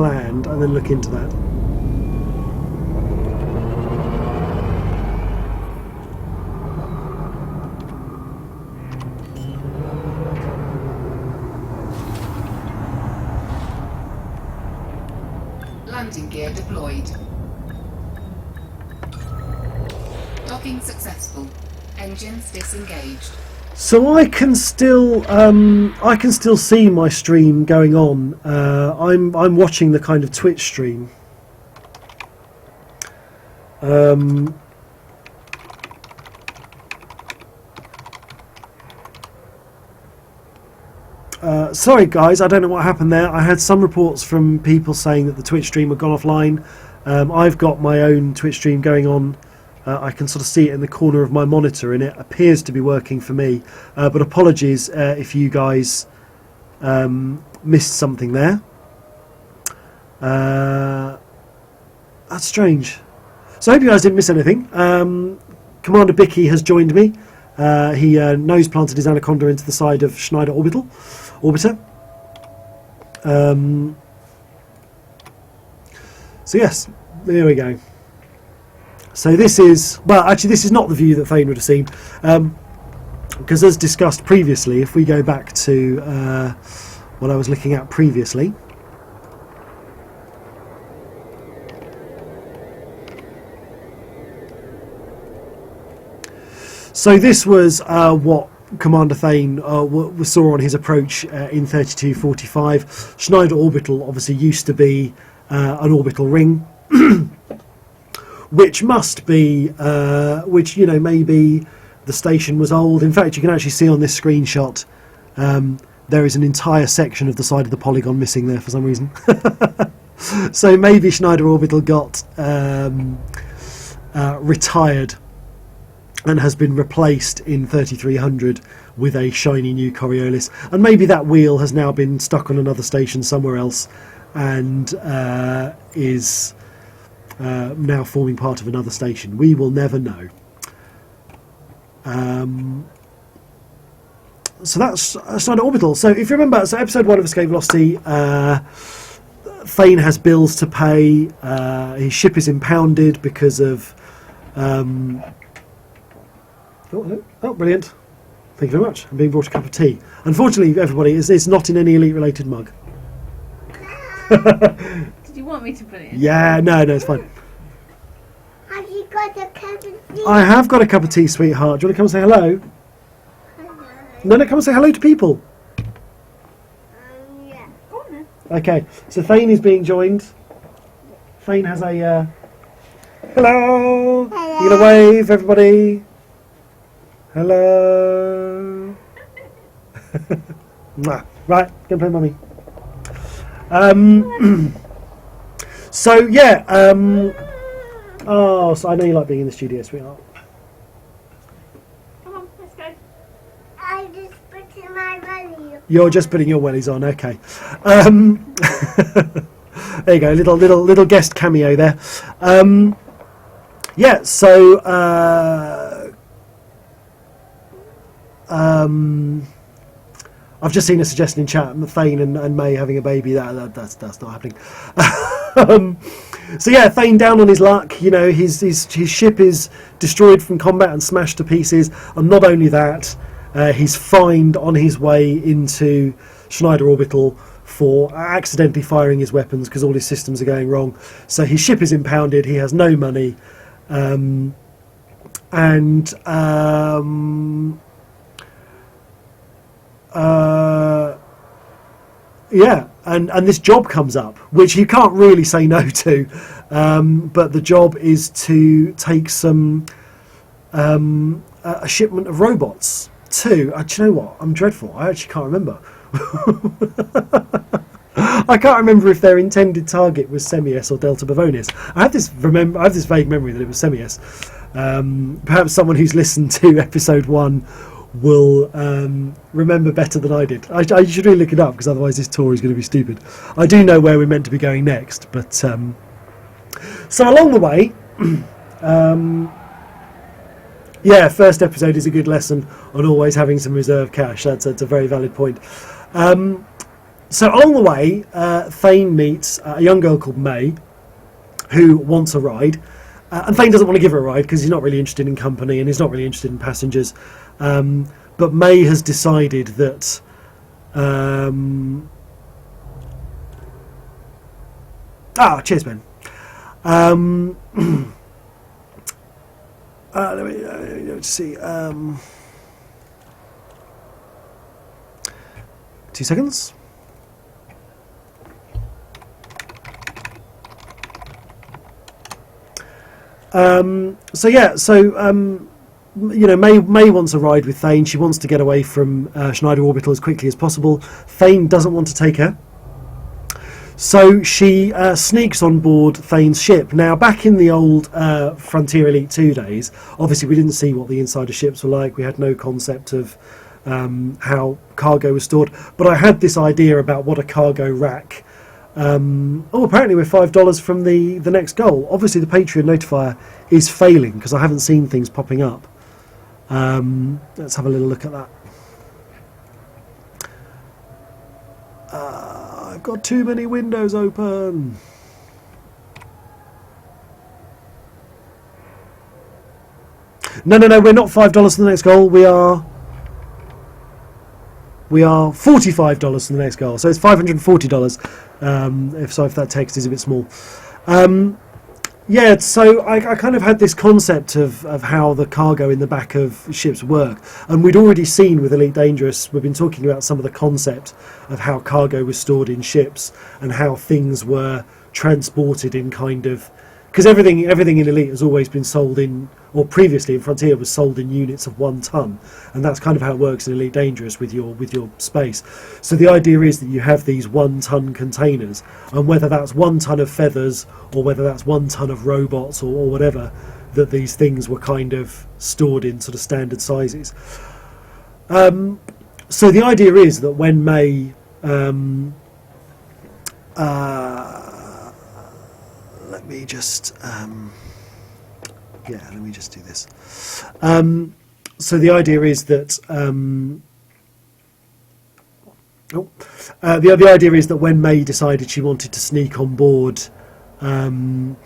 land and then look into that. Landing gear deployed. Docking successful. Engines disengaged. So I can still see my stream going on. I'm watching the kind of Twitch stream. Sorry guys, I don't know what happened there. I had some reports from people saying that the Twitch stream had gone offline. I've got my own Twitch stream going on. I can sort of see it in the corner of my monitor and it appears to be working for me. But apologies if you guys missed something there. That's strange. So I hope you guys didn't miss anything. Commander Bicky has joined me. He nose planted his anaconda into the side of Schneider Orbiter. So yes, there we go. So this is, well actually this is not the view that Thane would have seen, because as discussed previously, if we go back to what I was looking at previously, so this was what Commander Thane saw on his approach in 3245. Schneider Orbital obviously used to be an orbital ring, which must be, which, you know, maybe the station was old. In fact, you can actually see on this screenshot there is an entire section of the side of the polygon missing there for some reason. So maybe Schneider Orbital got retired and has been replaced in 3300 with a shiny new Coriolis, and maybe that wheel has now been stuck on another station somewhere else and is now forming part of another station. We will never know. So that's Schneider Orbital. So if you remember, so episode 1 of Escape Velocity, Thane has bills to pay. His ship is impounded because of oh, brilliant. Thank you very much. I'm being brought a cup of tea. Unfortunately, everybody, it's not in any Elite-related mug. Did you want me to put it in? Yeah, no, it's fine. Have you got a cup of tea? I have got a cup of tea, sweetheart. Do you want to come and say hello? Hello. No, come and say hello to people. Yeah. Go on then. Okay, so Thane is being joined. Thane has a... hello! Hello. You going to wave, everybody? Hello. Mwah. Right, go and play mummy. So yeah, oh, so I know you like being in the studio, sweetheart. Come on, let's go. I just put in my belly. You're just putting your wellies on, okay. There you go, little guest cameo there. Yeah, so I've just seen a suggestion in chat, Thane and May having a baby. That's not happening. So yeah, Thane down on his luck. You know, his ship is destroyed from combat and smashed to pieces. And not only that, he's fined on his way into Schneider Orbital for accidentally firing his weapons because all his systems are going wrong. So his ship is impounded. He has no money, yeah, and this job comes up, which he can't really say no to, but the job is to take some a shipment of robots to. Do you know what? I'm dreadful. I actually can't remember. I can't remember if their intended target was Semi-S or Delta Bavonis. I have this vague memory that it was Semi-S. Perhaps someone who's listened to episode 1 will remember better than I did. I should really look it up because otherwise this tour is going to be stupid. I do know where we're meant to be going next, but so along the way, yeah, first episode is a good lesson on always having some reserve cash. That's a very valid point. So along the way, Thane meets a young girl called May, who wants a ride. And Thane doesn't want to give her a ride because he's not really interested in company and he's not really interested in passengers. But May has decided that... cheers, Ben. Let's see. 2 seconds. May wants a ride with Thane. She wants to get away from Schneider Orbital as quickly as possible. Thane doesn't want to take her. So she sneaks on board Thane's ship. Now, back in the old Frontier Elite 2 days, obviously we didn't see what the inside of ships were like. We had no concept of how cargo was stored. But I had this idea about what a cargo rack... apparently we're $5 from the next goal. Obviously the Patreon notifier is failing because I haven't seen things popping up. Let's have a little look at that. I've got too many windows open. No, we're not $5 for the next goal. We are $45 for the next goal. So it's $540. If that text is a bit small. So I kind of had this concept of how the cargo in the back of ships work, and we'd already seen with Elite Dangerous, we've been talking about some of the concept of how cargo was stored in ships and how things were transported in kind of... Because everything in Elite has always been sold in, or previously in Frontier was sold in units of 1 ton, and that's kind of how it works in Elite Dangerous with your space. So the idea is that you have these 1 ton containers, and whether that's 1 ton of feathers or whether that's 1 ton of robots or whatever, that these things were kind of stored in sort of standard sizes. So the idea is that when May let me just do this. So the idea is that the idea is that when May decided she wanted to sneak on board the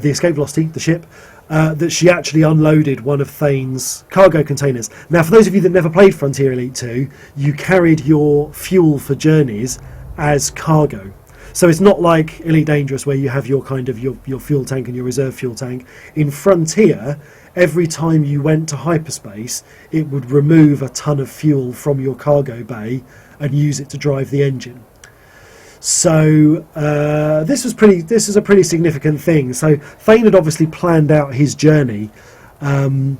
escape velocity, the ship, that she actually unloaded one of Thane's cargo containers. Now, for those of you that never played Frontier Elite 2, you carried your fuel for journeys as cargo. So it's not like Elite Dangerous where you have your kind of your fuel tank and your reserve fuel tank. In Frontier, every time you went to hyperspace, it would remove a ton of fuel from your cargo bay and use it to drive the engine. So this is a pretty significant thing. So Thane had obviously planned out his journey, and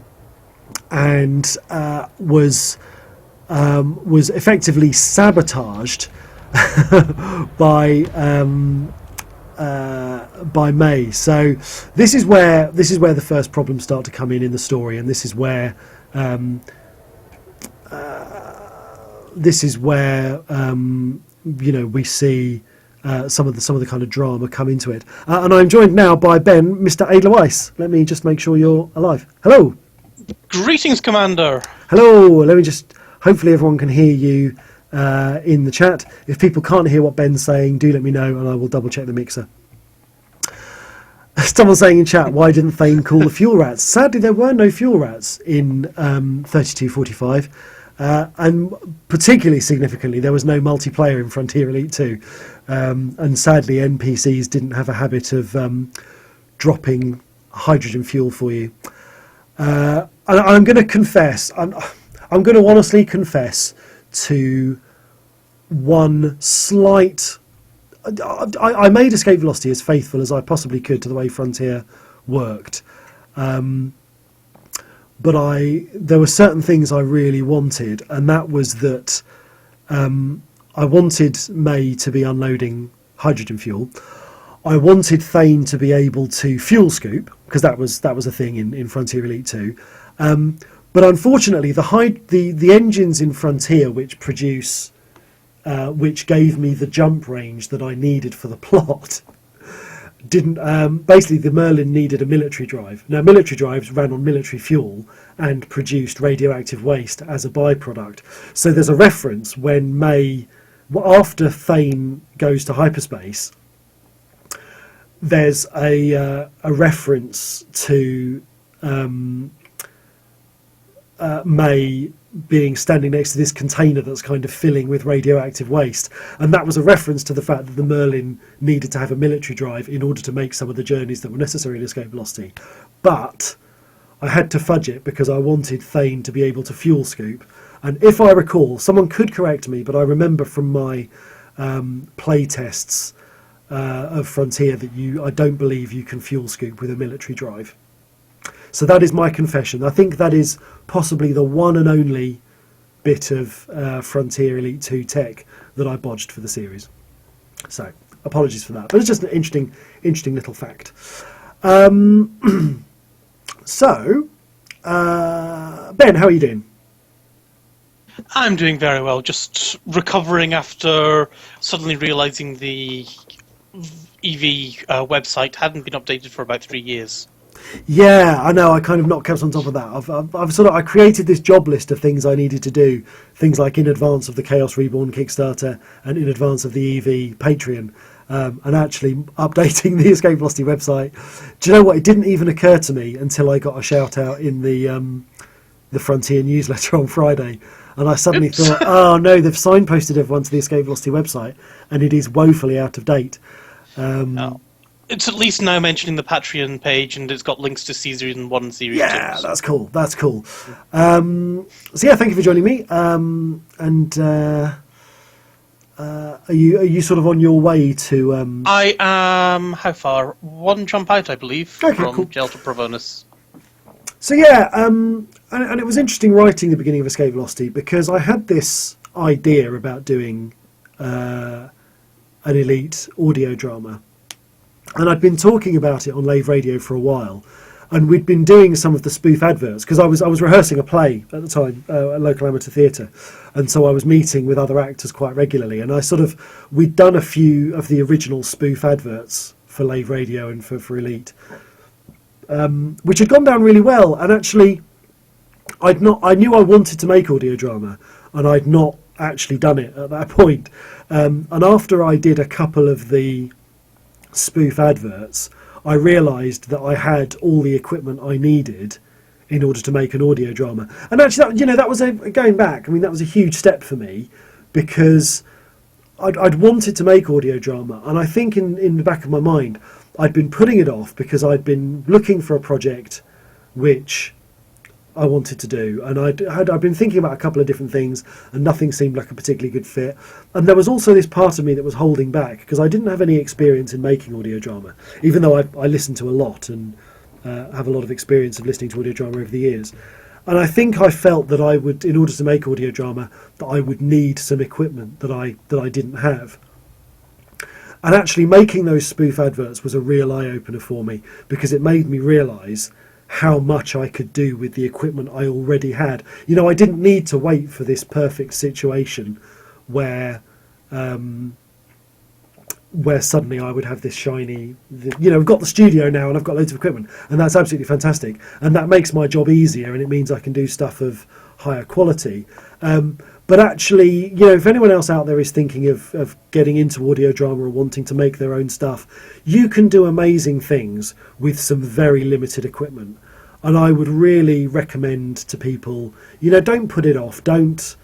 was effectively sabotaged by May. So this is where the first problems start to come in the story, and this is where we see some of the kind of drama come into it. And I'm joined now by Ben, Mr. Edelweiss. Let me just make sure you're alive. Hello. Greetings, Commander. Hello. Let me just. Hopefully, everyone can hear you in the chat. If people can't hear what Ben's saying, do let me know, and I will double check the mixer. Someone saying in chat, why didn't Thane call the fuel rats? Sadly, there were no fuel rats in 3245. And particularly significantly, there was no multiplayer in Frontier Elite 2. And sadly, NPCs didn't have a habit of dropping hydrogen fuel for you. And I'm going to confess, I'm going to honestly confess to one slight... I made escape velocity as faithful as I possibly could to the way Frontier worked. But there were certain things I really wanted, and that was that I wanted May to be unloading hydrogen fuel. I wanted Thane to be able to fuel scoop, because that was a thing in Frontier Elite 2. But unfortunately, the engines in Frontier which gave me the jump range that I needed for the plot didn't. Basically, the Merlin needed a military drive. Now, military drives ran on military fuel and produced radioactive waste as a byproduct. So there's a reference when May after Thane goes to hyperspace, there's a reference to May being standing next to this container that's kind of filling with radioactive waste, and that was a reference to the fact that the Merlin needed to have a military drive in order to make some of the journeys that were necessary in escape velocity. But I had to fudge it because I wanted Thane to be able to fuel scoop, and if I recall, someone could correct me, but I remember from my play tests of Frontier that I don't believe you can fuel scoop with a military drive. So that is my confession. I think that is possibly the one and only bit of Frontier Elite 2 tech that I bodged for the series. So apologies for that, but it's just an interesting little fact. So Ben, how are you doing? I'm doing very well, just recovering after suddenly realising the EV website hadn't been updated for about 3 years. Yeah, I know. I kind of not kept on top of that. I created this job list of things I needed to do, things like in advance of the Chaos Reborn Kickstarter and in advance of the EV Patreon, and actually updating the Escape Velocity website. Do you know what? It didn't even occur to me until I got a shout out in the Frontier newsletter on Friday, and I suddenly thought, oh no, they've signposted everyone to the Escape Velocity website, and it is woefully out of date. No. It's at least now mentioning the Patreon page, and it's got links to Season 1 and Series 2. Yeah, that's cool. That's cool. So yeah, thank you for joining me. And are you sort of on your way to? I am how far? One jump out, I believe, from cool. Delta Provonus. So yeah, and it was interesting writing the beginning of Escape Velocity because I had this idea about doing an Elite audio drama. And I'd been talking about it on Lave Radio for a while, and we'd been doing some of the spoof adverts because I was rehearsing a play at the time at local amateur theatre, and so I was meeting with other actors quite regularly. And we'd done a few of the original spoof adverts for Lave Radio and for Elite, which had gone down really well. And actually, I knew I wanted to make audio drama, and I'd not actually done it at that point. And after I did a couple of the spoof adverts, I realised that I had all the equipment I needed in order to make an audio drama. And actually, that was going back. I mean, that was a huge step for me because I'd wanted to make audio drama, and I think in the back of my mind, I'd been putting it off because I'd been looking for a project which I wanted to do, and I'd been thinking about a couple of different things, and nothing seemed like a particularly good fit. And there was also this part of me that was holding back because I didn't have any experience in making audio drama, even though I listen to a lot and have a lot of experience of listening to audio drama over the years. And I think I felt that I would, in order to make audio drama, that I would need some equipment that I didn't have. And actually making those spoof adverts was a real eye-opener for me because it made me realise how much I could do with the equipment I already had. I didn't need to wait for this perfect situation where suddenly I would have this shiny, I've got the studio now and I've got loads of equipment, and that's absolutely fantastic, and that makes my job easier, and it means I can do stuff of higher quality. But actually, if anyone else out there is thinking of getting into audio drama or wanting to make their own stuff, you can do amazing things with some very limited equipment. And I would really recommend to people, don't put it off. Don't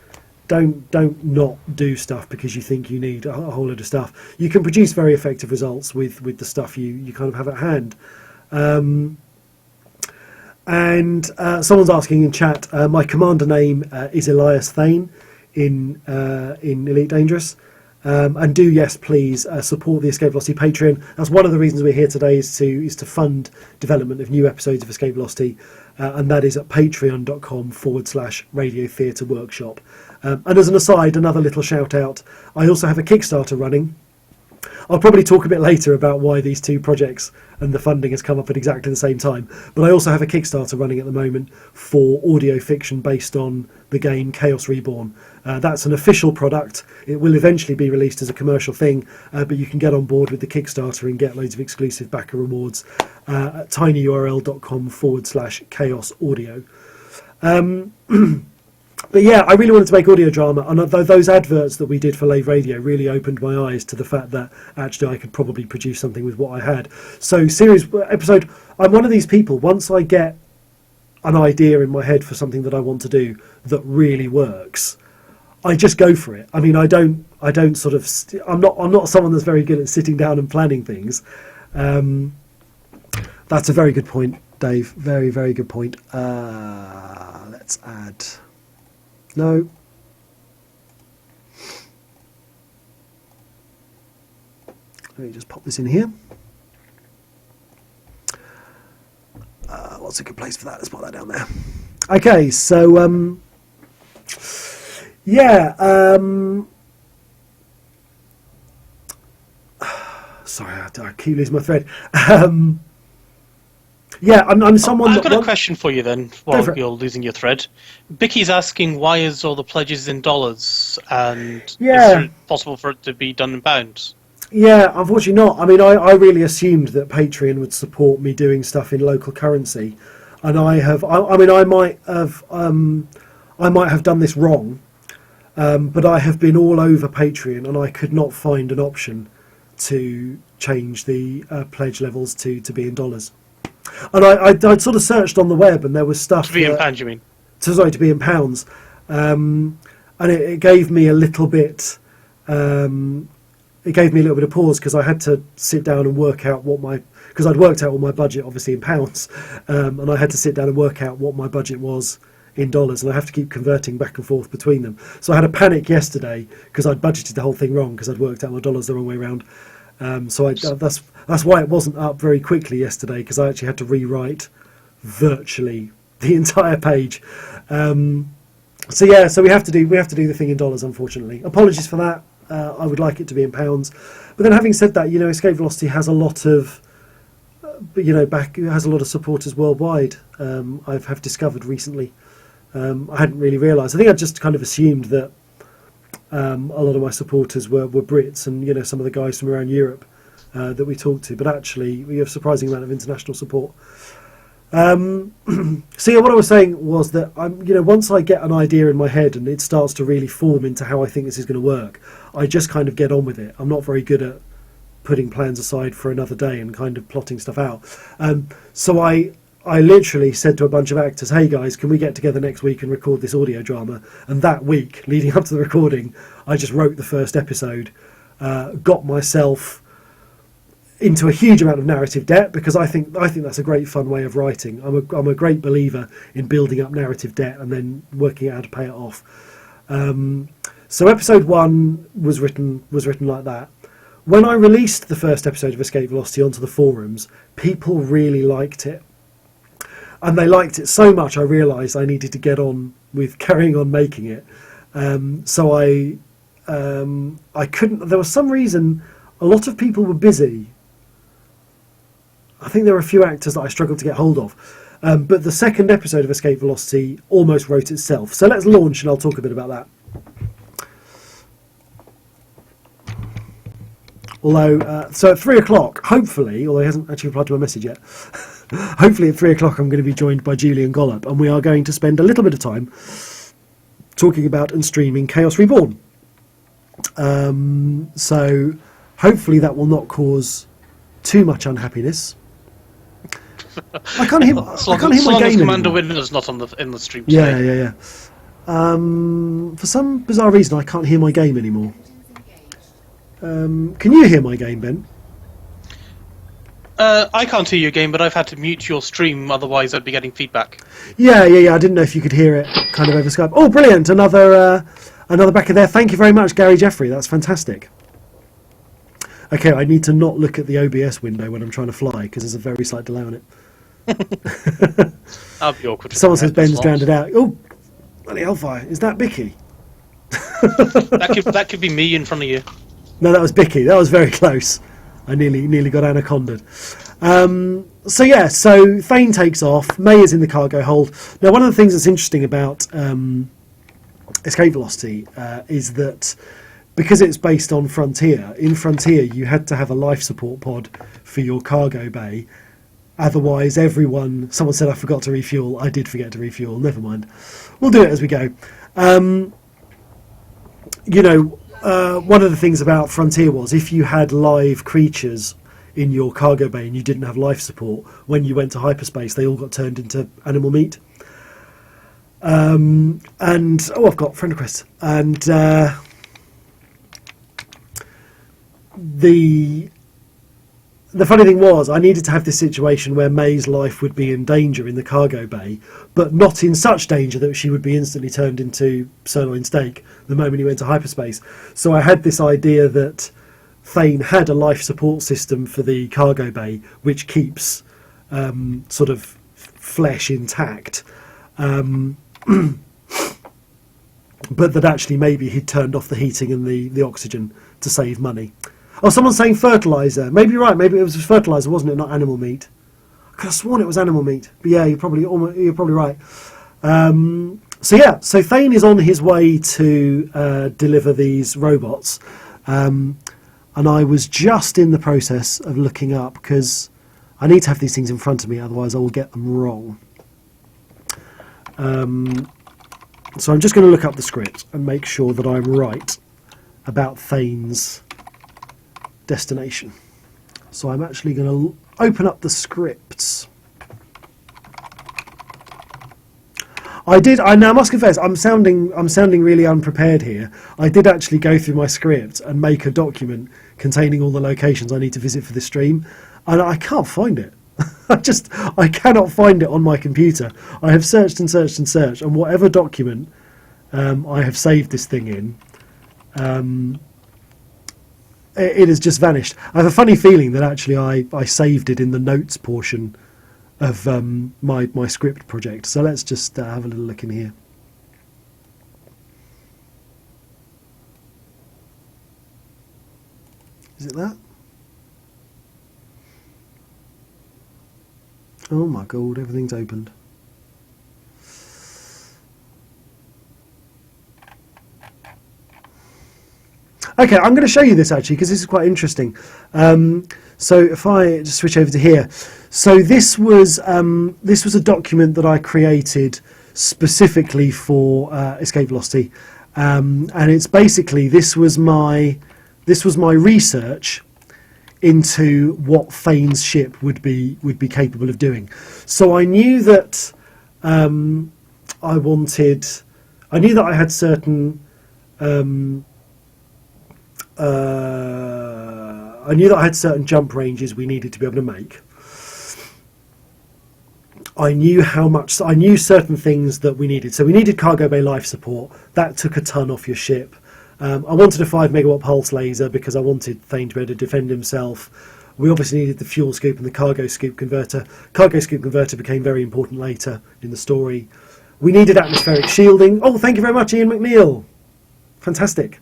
not do stuff because you think you need a whole load of stuff. You can produce very effective results with the stuff you kind of have at hand. And someone's asking in chat, my commander name is Elias Thane in Elite Dangerous. And do, yes, please support the Escape Velocity Patreon. That's one of the reasons we're here today, is to fund development of new episodes of Escape Velocity, and that is at patreon.com/Radio Theatre Workshop. And as an aside, another little shout out, I also have a Kickstarter running. I'll probably talk a bit later about why these two projects and the funding has come up at exactly the same time. But I also have a Kickstarter running at the moment for audio fiction based on the game Chaos Reborn. That's an official product. It will eventually be released as a commercial thing, but you can get on board with the Kickstarter and get loads of exclusive backer rewards at tinyurl.com/chaos audio. But yeah, I really wanted to make audio drama, and those adverts that we did for Lave Radio really opened my eyes to the fact that actually I could probably produce something with what I had. So episode, I'm one of these people, once I get an idea in my head for something that I want to do that really works, I just go for it. I mean, I don't sort of, I'm not someone that's very good at sitting down and planning things. That's a very good point, Dave. Very, very good point. Let's add... No. Let me just pop this in here. What's a good place for that? Let's put that down there. Okay, so yeah. Sorry, I keep losing my thread. Yeah, I'm someone. I've got a question for you then, while you're losing your thread. Bicky's asking why is all the pledges in dollars, and is it possible for it to be done in pounds? Yeah, unfortunately not. I mean, I really assumed that Patreon would support me doing stuff in local currency, and I have. I mean, I might have done this wrong, but I have been all over Patreon, and I could not find an option to change the pledge levels to be in dollars. And I'd sort of searched on the web, and there was stuff to be in pounds. You mean? Sorry, to be in pounds, and it gave me a little bit. It gave me a little bit of pause because I had to sit down and work out because I'd worked out all my budget obviously in pounds, and I had to sit down and work out what my budget was in dollars, and I have to keep converting back and forth between them. So I had a panic yesterday because I'd budgeted the whole thing wrong because I'd worked out my dollars the wrong way around. So that's why it wasn't up very quickly yesterday, because I actually had to rewrite virtually the entire page. So we have to do the thing in dollars, unfortunately. Apologies for that. I would like it to be in pounds. But then, having said that, Escape Velocity has a lot of has a lot of supporters worldwide. I've discovered recently. I hadn't really realised. I think I just kind of assumed that a lot of my supporters were Brits and some of the guys from around Europe that we talked to, but actually we have a surprising amount of international support. So yeah, what I was saying was that once I get an idea in my head and it starts to really form into how I think this is going to work, I just kind of get on with it. I'm not very good at putting plans aside for another day and kind of plotting stuff out. So I literally said to a bunch of actors, hey guys, can we get together next week and record this audio drama? And that week, leading up to the recording, I just wrote the first episode, got myself into a huge amount of narrative debt, because I think that's a great fun way of writing. I'm a great believer in building up narrative debt and then working out how to pay it off. So episode 1 was written like that. When I released the first episode of Escape Velocity onto the forums, people really liked it. And they liked it so much I realised I needed to get on with carrying on making it. So I couldn't... There was some reason a lot of people were busy. I think there were a few actors that I struggled to get hold of. But the second episode of Escape Velocity almost wrote itself. So let's launch and I'll talk a bit about that. Although, so at 3 o'clock, hopefully, although he hasn't actually replied to my message yet, hopefully at 3 o'clock I'm going to be joined by Julian Gollop, and we are going to spend a little bit of time talking about and streaming Chaos Reborn. So hopefully that will not cause too much unhappiness. I can't hear my game Commander anymore. Winner's not in the stream today. Yeah. For some bizarre reason, I can't hear my game anymore. Can you hear my game, Ben? I can't hear your game, but I've had to mute your stream, otherwise I'd be getting feedback. Yeah. I didn't know if you could hear it kind of over Skype. Oh, brilliant! Another backer there. Thank you very much, Gary Jeffrey. That's fantastic. Okay, I need to not look at the OBS window when I'm trying to fly, because there's a very slight delay on it. That'll be awkward. Someone says Ben's drowned out. Oh, bloody hellfire! Is that Bicky? that could be me in front of you. No, that was Bicky. That was very close. I nearly got anacondaed. So Thane takes off. May is in the cargo hold. Now, one of the things that's interesting about Escape Velocity is that because it's based on Frontier, in Frontier you had to have a life support pod for your cargo bay. Otherwise, someone said I forgot to refuel. I did forget to refuel. Never mind. We'll do it as we go. One of the things about Frontier was if you had live creatures in your cargo bay and you didn't have life support, when you went to hyperspace, they all got turned into animal meat. And I've got friend requests. And the funny thing was, I needed to have this situation where May's life would be in danger in the cargo bay, but not in such danger that she would be instantly turned into sirloin steak the moment he went to hyperspace. So I had this idea that Thane had a life support system for the cargo bay, which keeps sort of flesh intact. But that actually maybe he'd turned off the heating and the oxygen to save money. Oh, someone's saying fertiliser. Maybe you're right. Maybe it was fertiliser, wasn't it? Not animal meat. I could have sworn it was animal meat. But yeah, you're probably right. So Thane is on his way to deliver these robots. And I was just in the process of looking up, because I need to have these things in front of me, otherwise I will get them wrong. So I'm just going to look up the script and make sure that I'm right about Thane's destination. So I'm actually going to open up the scripts. I now must confess, I'm sounding really unprepared here. I did actually go through my script and make a document containing all the locations I need to visit for this stream, and I can't find it. I cannot find it on my computer. I have searched and searched and searched, and whatever document I have saved this thing in, it has just vanished. I have a funny feeling that actually I saved it in the notes portion of my script project. So let's just have a little look in here. Is it that? Oh my god, everything's opened. Okay, I'm going to show you this actually, because this is quite interesting. So if I just switch over to here, so this was a document that I created specifically for Escape Velocity, and it's basically this was my research into what Thane's ship would be capable of doing. So I knew that I knew that I had certain I knew that I had certain jump ranges we needed to be able to make. I knew certain things that we needed. So we needed cargo bay life support. That took a ton off your ship. I wanted a 5 megawatt pulse laser because I wanted Thane to be able to defend himself. We obviously needed the fuel scoop and the cargo scoop converter. Cargo scoop converter became very important later in the story. We needed atmospheric shielding. Oh, thank you very much, Ian McNeil. Fantastic.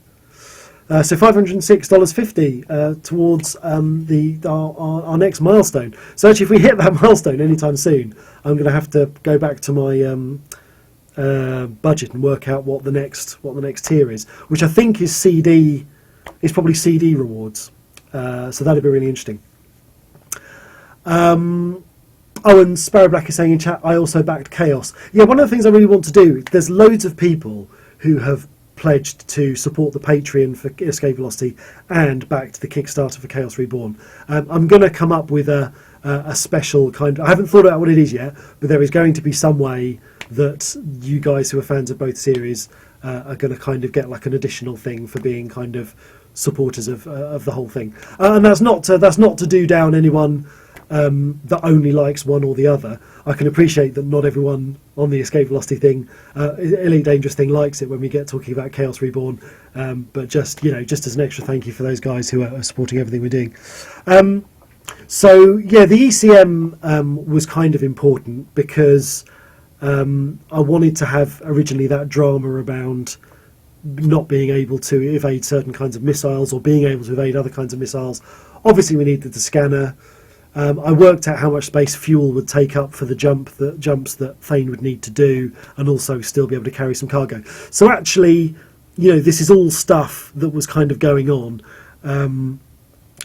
So $506.50 towards our next milestone. So actually, if we hit that milestone anytime soon, I'm going to have to go back to my budget and work out what the next tier is, which I think is CD. Is probably CD rewards. So that'd be really interesting. Oh, and Sparrow Black is saying in chat, I also backed Chaos. Yeah, one of the things I really want to do. There's loads of people who have pledged to support the Patreon for Escape Velocity and backed the Kickstarter for Chaos Reborn. I'm going to come up with a special kind of... I haven't thought about what it is yet, but there is going to be some way that you guys who are fans of both series are going to kind of get like an additional thing for being kind of supporters of the whole thing. And that's not to do down anyone that only likes one or the other. I can appreciate that not everyone on the Escape Velocity thing, Elite Dangerous thing, likes it when we get talking about Chaos Reborn. But just as an extra thank you for those guys who are supporting everything we're doing. So yeah, the ECM was kind of important because I wanted to have originally that drama around not being able to evade certain kinds of missiles or being able to evade other kinds of missiles. Obviously, we needed the scanner. I worked out how much space fuel would take up for the jumps that Thane would need to do, and also still be able to carry some cargo. So actually, this is all stuff that was kind of going on, and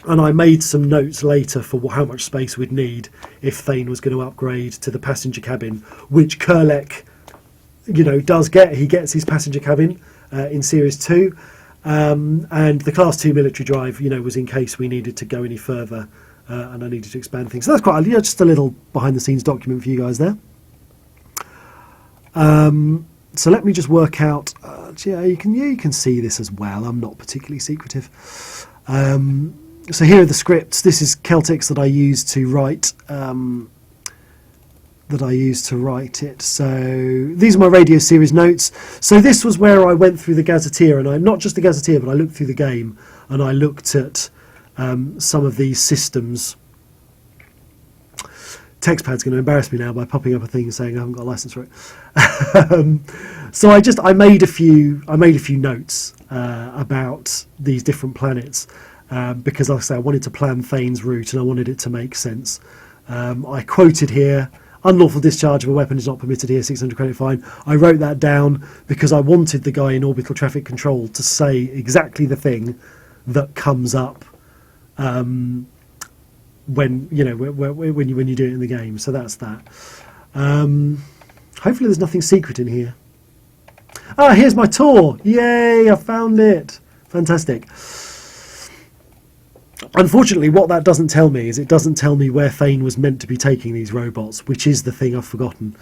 I made some notes later for how much space we'd need if Thane was going to upgrade to the passenger cabin, which Kurlek he gets his passenger cabin in Series 2, and the Class 2 military drive, was in case we needed to go any further, and I needed to expand things. So that's quite just a little behind-the-scenes document for you guys there. So let me just work out. You can see this as well. I'm not particularly secretive. So here are the scripts. This is Celtics that I use to write. It. So these are my radio series notes. So this was where I went through the Gazetteer, and not just the Gazetteer, but I looked through the game and I looked at some of these systems. TextPad's going to embarrass me now by popping up a thing saying I haven't got a license for it. So I made a few notes about these different planets because, like I say, I wanted to plan Thane's route and I wanted it to make sense. I quoted here, "Unlawful discharge of a weapon is not permitted here, 600 credit fine." I wrote that down because I wanted the guy in orbital traffic control to say exactly the thing that comes up when you do it in the game. So that's that. Hopefully there's nothing secret in here. Here's my tour. Yay, I found it. Fantastic. Unfortunately, what that doesn't tell me is it doesn't tell me where Thane was meant to be taking these robots, which is the thing I've forgotten.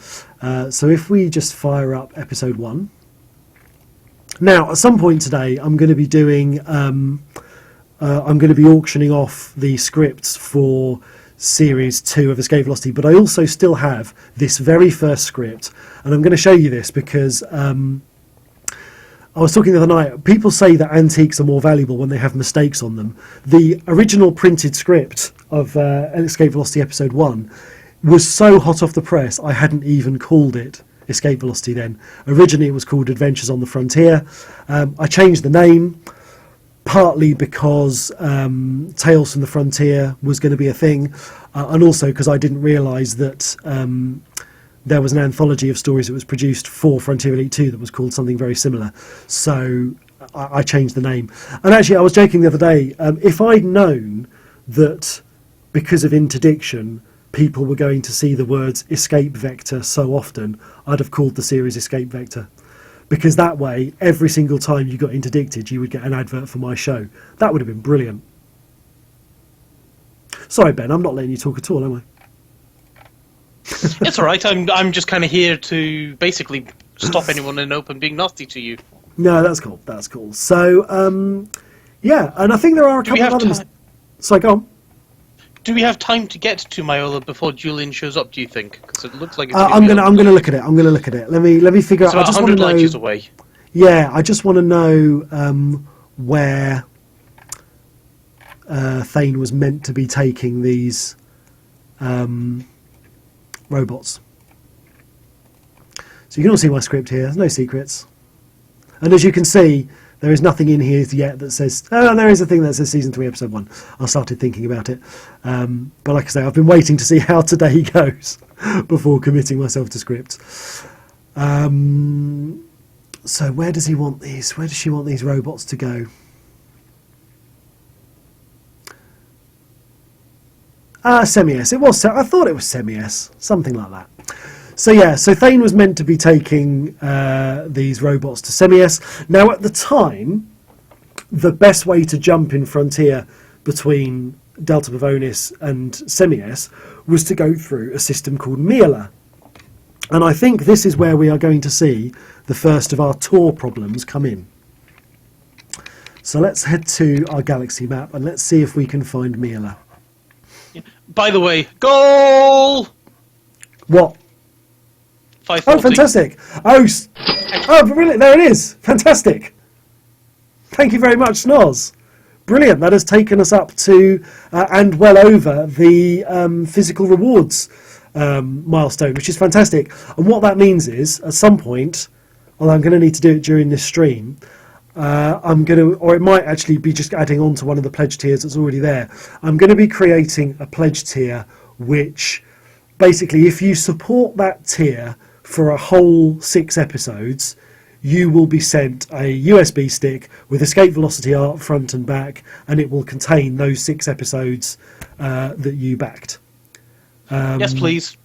So if we just fire up episode 1. Now, at some point today, I'm going to be doing I'm going to be auctioning off the scripts for Series 2 of Escape Velocity, but I also still have this very first script, and I'm going to show you this because I was talking the other night, people say that antiques are more valuable when they have mistakes on them. The original printed script of Escape Velocity Episode 1 was so hot off the press, I hadn't even called it Escape Velocity then. Originally it was called Adventures on the Frontier. I changed the name, partly because Tales from the Frontier was going to be a thing, and also because I didn't realise that there was an anthology of stories that was produced for Frontier Elite 2 that was called something very similar. So I changed the name. And actually, I was joking the other day, if I'd known that because of interdiction, people were going to see the words Escape Vector so often, I'd have called the series Escape Vector. Because that way, every single time you got interdicted, you would get an advert for my show. That would have been brilliant. Sorry, Ben, I'm not letting you talk at all, am I? It's all right. I'm just kind of here to basically stop anyone in open being nasty to you. No, that's cool. That's cool. So, yeah, and I think there are a couple of other... Sorry, go on. Do we have time to get to Myola before Julian shows up, do you think? Because it looks like it's I'm gonna look at it. I'm gonna look at it. Let me figure out. It's about I just 100 want to light years know. away. Yeah, I just want to know where Thane was meant to be taking these robots. So you can all see my script here. There's no secrets, and as you can see, there is nothing in here yet that says... Oh, there is a thing that says Season 3, Episode 1. I started thinking about it. But like I say, I've been waiting to see how today goes before committing myself to scripts. So where does he want these? Where does she want these robots to go? Semi-S. It was... I thought it was Semi-S. Something like that. So yeah, so Thane was meant to be taking these robots to Semi-S. Now at the time, the best way to jump in Frontier between Delta Pavonis and Semi-S was to go through a system called Myola. And I think this is where we are going to see the first of our tour problems come in. So let's head to our galaxy map and let's see if we can find Myola. Yeah. By the way, goal! What? 540. Oh, fantastic! Oh, brilliant! There it is. Fantastic. Thank you very much, Snoz. Brilliant. That has taken us up to and well over the physical rewards milestone, which is fantastic. And what that means is, at some point, although I'm going to need to do it during this stream, I'm going to, or it might actually be just adding on to one of the pledge tiers that's already there. I'm going to be creating a pledge tier, which basically, if you support that tier for a whole 6 episodes, you will be sent a USB stick with Escape Velocity art front and back, and it will contain those 6 episodes that you backed. Yes, please.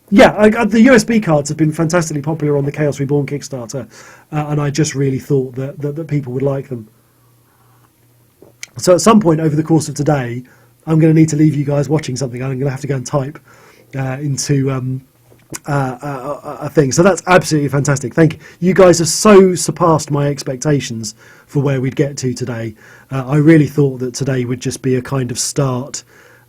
the USB cards have been fantastically popular on the Chaos Reborn Kickstarter, and I just really thought that people would like them. So at some point over the course of today, I'm going to need to leave you guys watching something, and I'm going to have to go and type into a thing. So that's absolutely fantastic. Thank you. You guys have so surpassed my expectations for where we'd get to today. I really thought that today would just be a kind of start,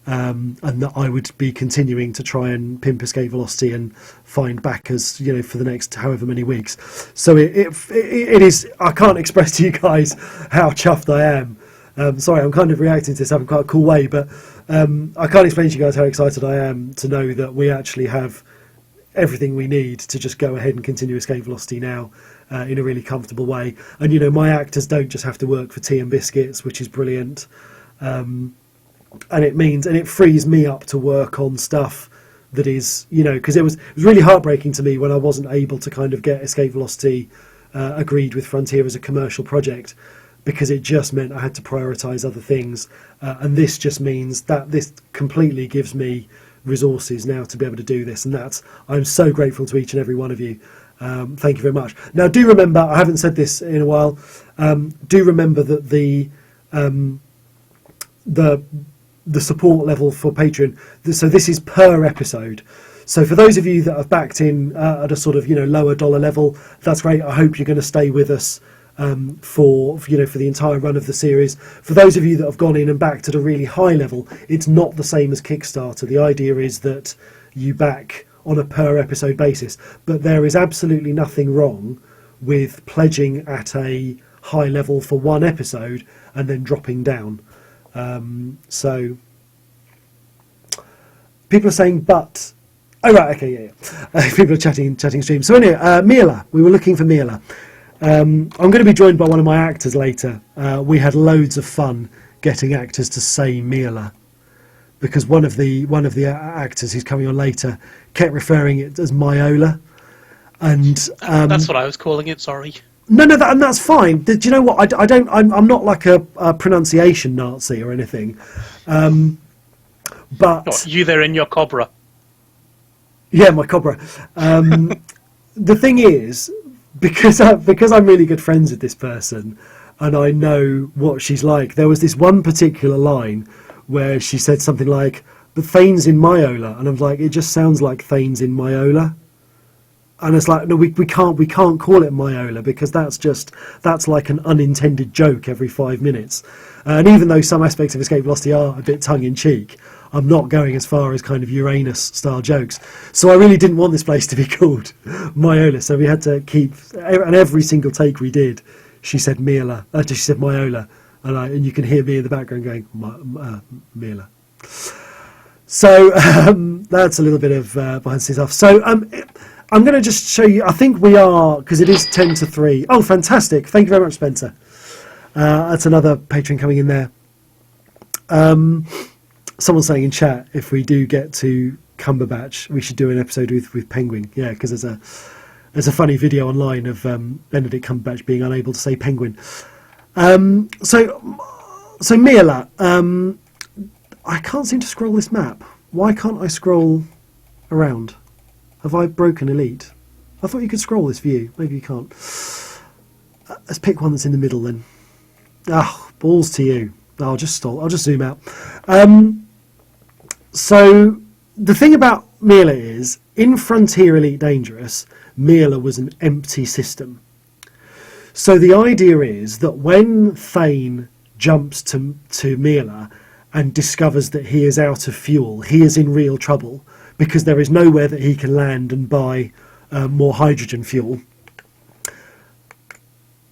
and that I would be continuing to try and pimp escape velocity and find backers, for the next however many weeks. So it is. I can't express to you guys how chuffed I am. Sorry, I'm kind of reacting to this in quite a cool way, but I can't explain to you guys how excited I am to know that we actually have everything we need to just go ahead and continue escape velocity now in a really comfortable way. And my actors don't just have to work for tea and biscuits, which is brilliant. And it frees me up to work on stuff that is, because it was really heartbreaking to me when I wasn't able to kind of get escape velocity agreed with Frontier as a commercial project, because it just meant I had to prioritise other things. And this just means that this completely gives me resources now to be able to do this. And I'm so grateful to each and every one of you. Thank you very much. Now, do remember, I haven't said this in a while, do remember that the support level for Patreon, so this is per episode. So for those of you that have backed in at a sort of lower dollar level, that's great. I hope you're going to stay with us for the entire run of the series. For those of you that have gone in and backed at a really high level, it's not the same as Kickstarter. The idea is that you back on a per episode basis, but there is absolutely nothing wrong with pledging at a high level for one episode and then dropping down. So people are saying, but oh right, okay, yeah. People are chatting stream. So anyway, Mila, we were looking for Mila. I'm going to be joined by one of my actors later. We had loads of fun getting actors to say Mila, because one of the actors who's coming on later kept referring it as Myola, and that's what I was calling it. Sorry. No, and that's fine. Do you know what? I'm not like a pronunciation Nazi or anything, but What, you there in your Cobra? Yeah, my Cobra. The thing is, because I'm really good friends with this person and I know what she's like, there was this one particular line where she said something like, but Thane's in Myola, and I'm like, it just sounds like Thane's in Myola. And it's like, no, we can't call it Myola, because that's like an unintended joke every 5 minutes. And even though some aspects of Escape Velocity are a bit tongue-in-cheek, I'm not going as far as kind of Uranus-style jokes. So I really didn't want this place to be called Myola, so we had to keep... And every single take we did, she said Myola. She said Myola. And you can hear me in the background going, Myola. So that's a little bit of behind the scenes stuff. So I'm going to just show you, I think we are, because it is 10 to 3. Oh, fantastic. Thank you very much, Spencer. That's another patron coming in there. Someone's saying in chat, if we do get to Cumberbatch, we should do an episode with Penguin. Yeah, because there's a funny video online of Benedict Cumberbatch being unable to say penguin. So Mila, I can't seem to scroll this map. Why can't I scroll around? Have I broken Elite? I thought you could scroll this view. Maybe you can't. Let's pick one that's in the middle then. Ah, balls to you. I'll just zoom out. So the thing about Mila is, in Frontier Elite Dangerous, Mila was an empty system. So the idea is that when Thane jumps to Mila and discovers that he is out of fuel, he is in real trouble, because there is nowhere that he can land and buy more hydrogen fuel.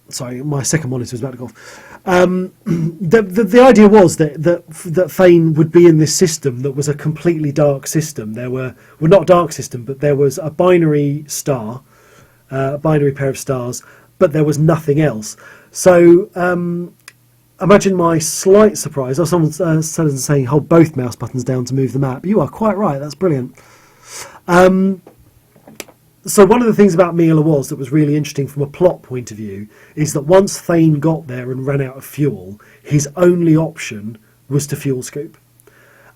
Sorry, my second monitor was about to go off. The idea was that Thane would be in this system that was a completely dark system. There were, well, not dark system, but there was a binary star, a binary pair of stars, but there was nothing else. So imagine my slight surprise. Oh, someone's saying hold both mouse buttons down to move the map. You are quite right. That's brilliant. So one of the things about Mila that was really interesting from a plot point of view is that once Thane got there and ran out of fuel, his only option was to fuel scoop.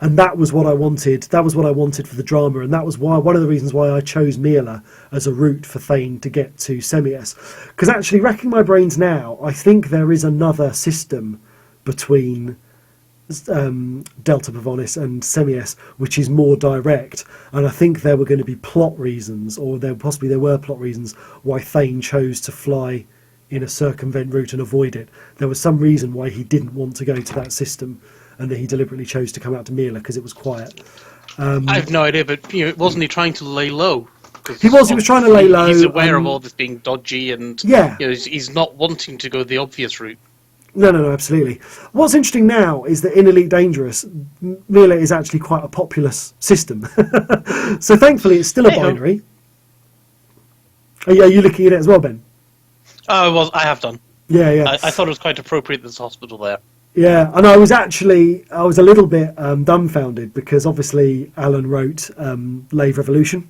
And that was what I wanted. That was what I wanted for the drama, and that was why one of the reasons why I chose Mila as a route for Thane to get to Semius. Because actually, racking my brains now, I think there is another system between Delta Pavonis and Semius, which is more direct. And I think there were going to be plot reasons, or there were plot reasons why Thane chose to fly in a circumvent route and avoid it. There was some reason why he didn't want to go to that system, and that he deliberately chose to come out to Mila because it was quiet. I have no idea, but wasn't he trying to lay low? He was trying to lay low. He's aware of all this being dodgy, and yeah, he's not wanting to go the obvious route. No, absolutely. What's interesting now is that in Elite Dangerous, Mila is actually quite a populous system. So thankfully, it's still a binary. Are you looking at it as well, Ben? I have done. Yeah. I thought it was quite appropriate there's a hospital there. Yeah, and I was a little bit dumbfounded because obviously Alan wrote Lave Revolution,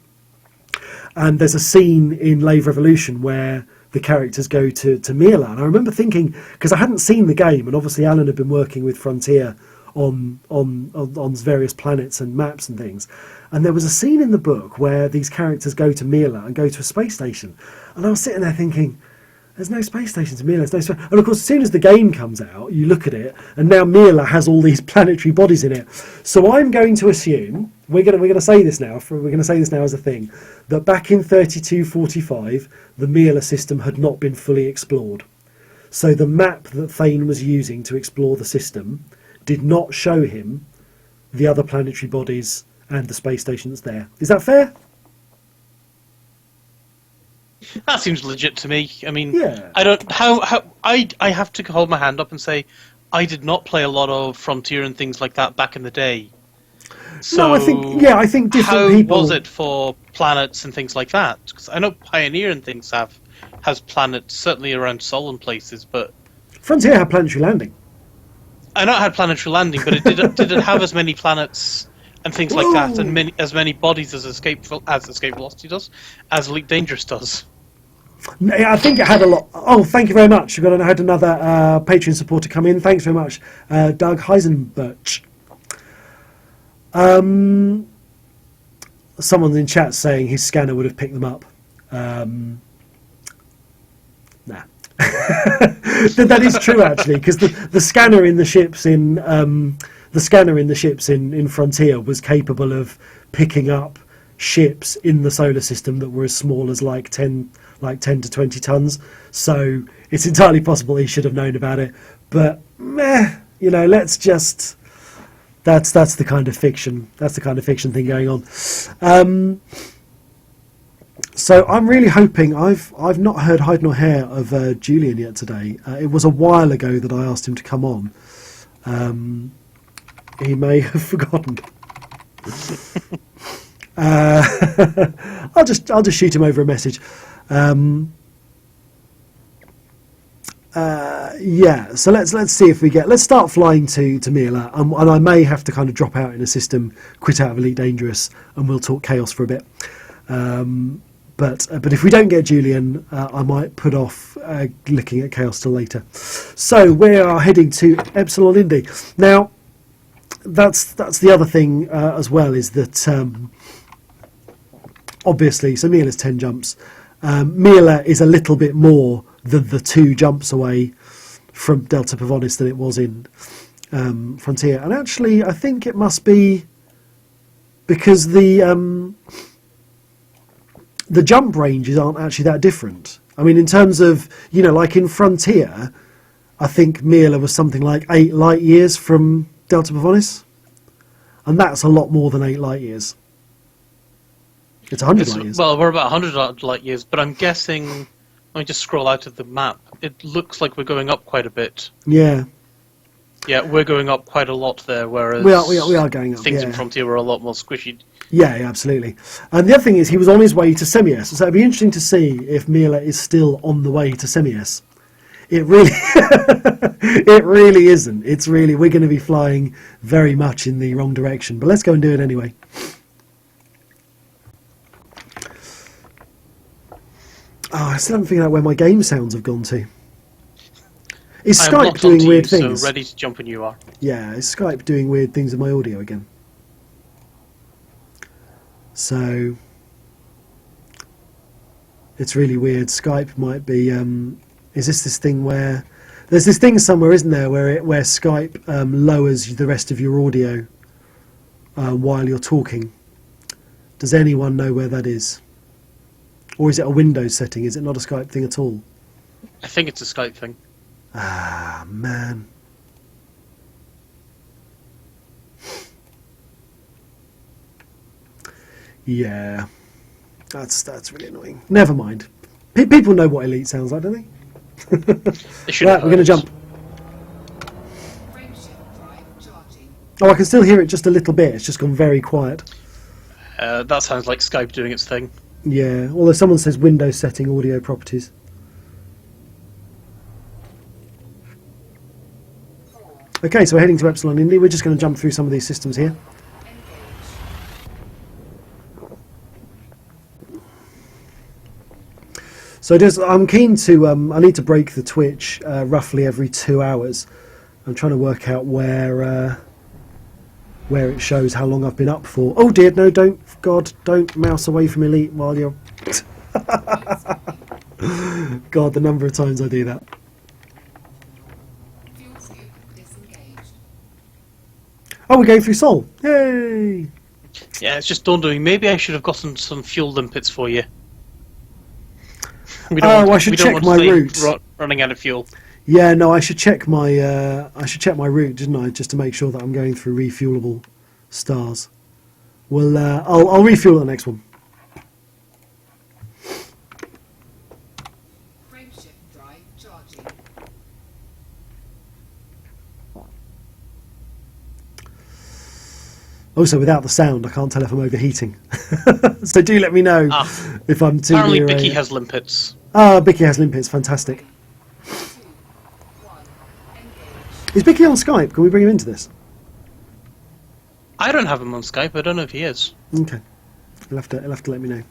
and there's a scene in Lave Revolution where the characters go to Mila, and I remember thinking, because I hadn't seen the game, and obviously Alan had been working with Frontier on various planets and maps and things, and there was a scene in the book where these characters go to Mila and go to a space station, and I was sitting there thinking, there's no space station to Mila. And of course, as soon as the game comes out, you look at it, and now Mila has all these planetary bodies in it. So I'm going to assume we're going to say this now. We're going to say this now as a thing, that back in 3245, the Mila system had not been fully explored. So the map that Thane was using to explore the system did not show him the other planetary bodies and the space station that's there. Is that fair? That seems legit to me. I mean, yeah. I don't I have to hold my hand up and say I did not play a lot of Frontier and things like that back in the day. So no, I think different people. How was it for planets and things like that? Because I know Pioneer and things has planets certainly around Sol and places, but Frontier had planetary landing. I know it had planetary landing, but did it have as many planets and things like that, and as many bodies as Escape Velocity does, as Elite Dangerous does? I think it had a lot. Oh, thank you very much. I had another Patreon supporter come in. Thanks very much, Doug Heisenberch. Someone's in chat saying his scanner would have picked them up. Nah. That is true actually, because the scanner in the ships in Frontier was capable of picking up ships in the solar system that were as small as like 10 to 20 tons. So it's entirely possible he should have known about it. But let's just. That's the kind of fiction. That's the kind of fiction thing going on. So I'm really hoping. I've not heard hide nor hair of Julian yet today. It was a while ago that I asked him to come on. He may have forgotten. I'll just shoot him over a message. So let's see if let's start flying to Mila, and I may have to kind of drop out in a system, quit out of Elite Dangerous, and we'll talk Chaos for a bit. But if we don't get Julian, I might put off looking at Chaos till later. So we are heading to Epsilon Indy now. That's the other thing as well, is that obviously, so Mila's 10 jumps. Mila is a little bit more than the 2 jumps away from Delta Pavonis than it was in Frontier. And actually, I think it must be because the jump ranges aren't actually that different. I mean, in terms of, like in Frontier, I think Mila was something like 8 light years from Delta Pavonis. And that's a lot more than 8 light years. It's 100 light years. Well, we're about 100 light years, but I'm guessing... Let me just scroll out of the map. It looks like we're going up quite a bit. Yeah. Yeah, we're going up quite a lot there, whereas we are going up. Things in Frontier were a lot more squishy. Yeah, absolutely. And the other thing is, he was on his way to Semius, so it'd be interesting to see if Mila is still on the way to Semius. It really, it really isn't. It's really, we're going to be flying very much in the wrong direction. But let's go and do it anyway. Oh, I still haven't figured out where my game sounds have gone to. Is Skype doing weird things? So ready to jump when you are. Yeah, is Skype doing weird things with my audio again? So it's really weird. Skype might be. Is this thing where there's this thing somewhere, isn't there, where Skype lowers the rest of your audio while you're talking? Does anyone know where that is? Or is it a Windows setting? Is it not a Skype thing at all? I think it's a Skype thing. Ah, man. Yeah. That's really annoying. Never mind. People know what Elite sounds like, don't they? They should Right, have we're going to heard. jump. Frameshift drive charging. Oh, I can still hear it just a little bit. It's just gone very quiet. That sounds like Skype doing its thing. Yeah, although someone says Windows setting audio properties. Okay, so we're heading to Epsilon Indy. We're just going to jump through some of these systems here. So I'm keen to, I need to break the Twitch roughly every 2 hours. I'm trying to work out where it shows how long I've been up for. Oh dear, no, don't mouse away from Elite while you're... God, the number of times I do that. Fuel scoop disengaged. Oh, we're going through Sol. Yay! Yeah, it's just dawned on me. Maybe I should have gotten some fuel limpets for you. I should check my route. Running out of fuel. Yeah, no, I should check my route, didn't I, just to make sure that I'm going through refuelable stars. Well, I'll refuel the next one. Frameshift drive charging. Also, without the sound, I can't tell if I'm overheating. So do let me know if I'm too Apparently, near Bicky a... has limpets. Bicky has limpets, fantastic. 2, 1, engage. Is Bicky on Skype? Can we bring him into this? I don't have him on Skype. I don't know if he is. Okay. He'll have to let me know.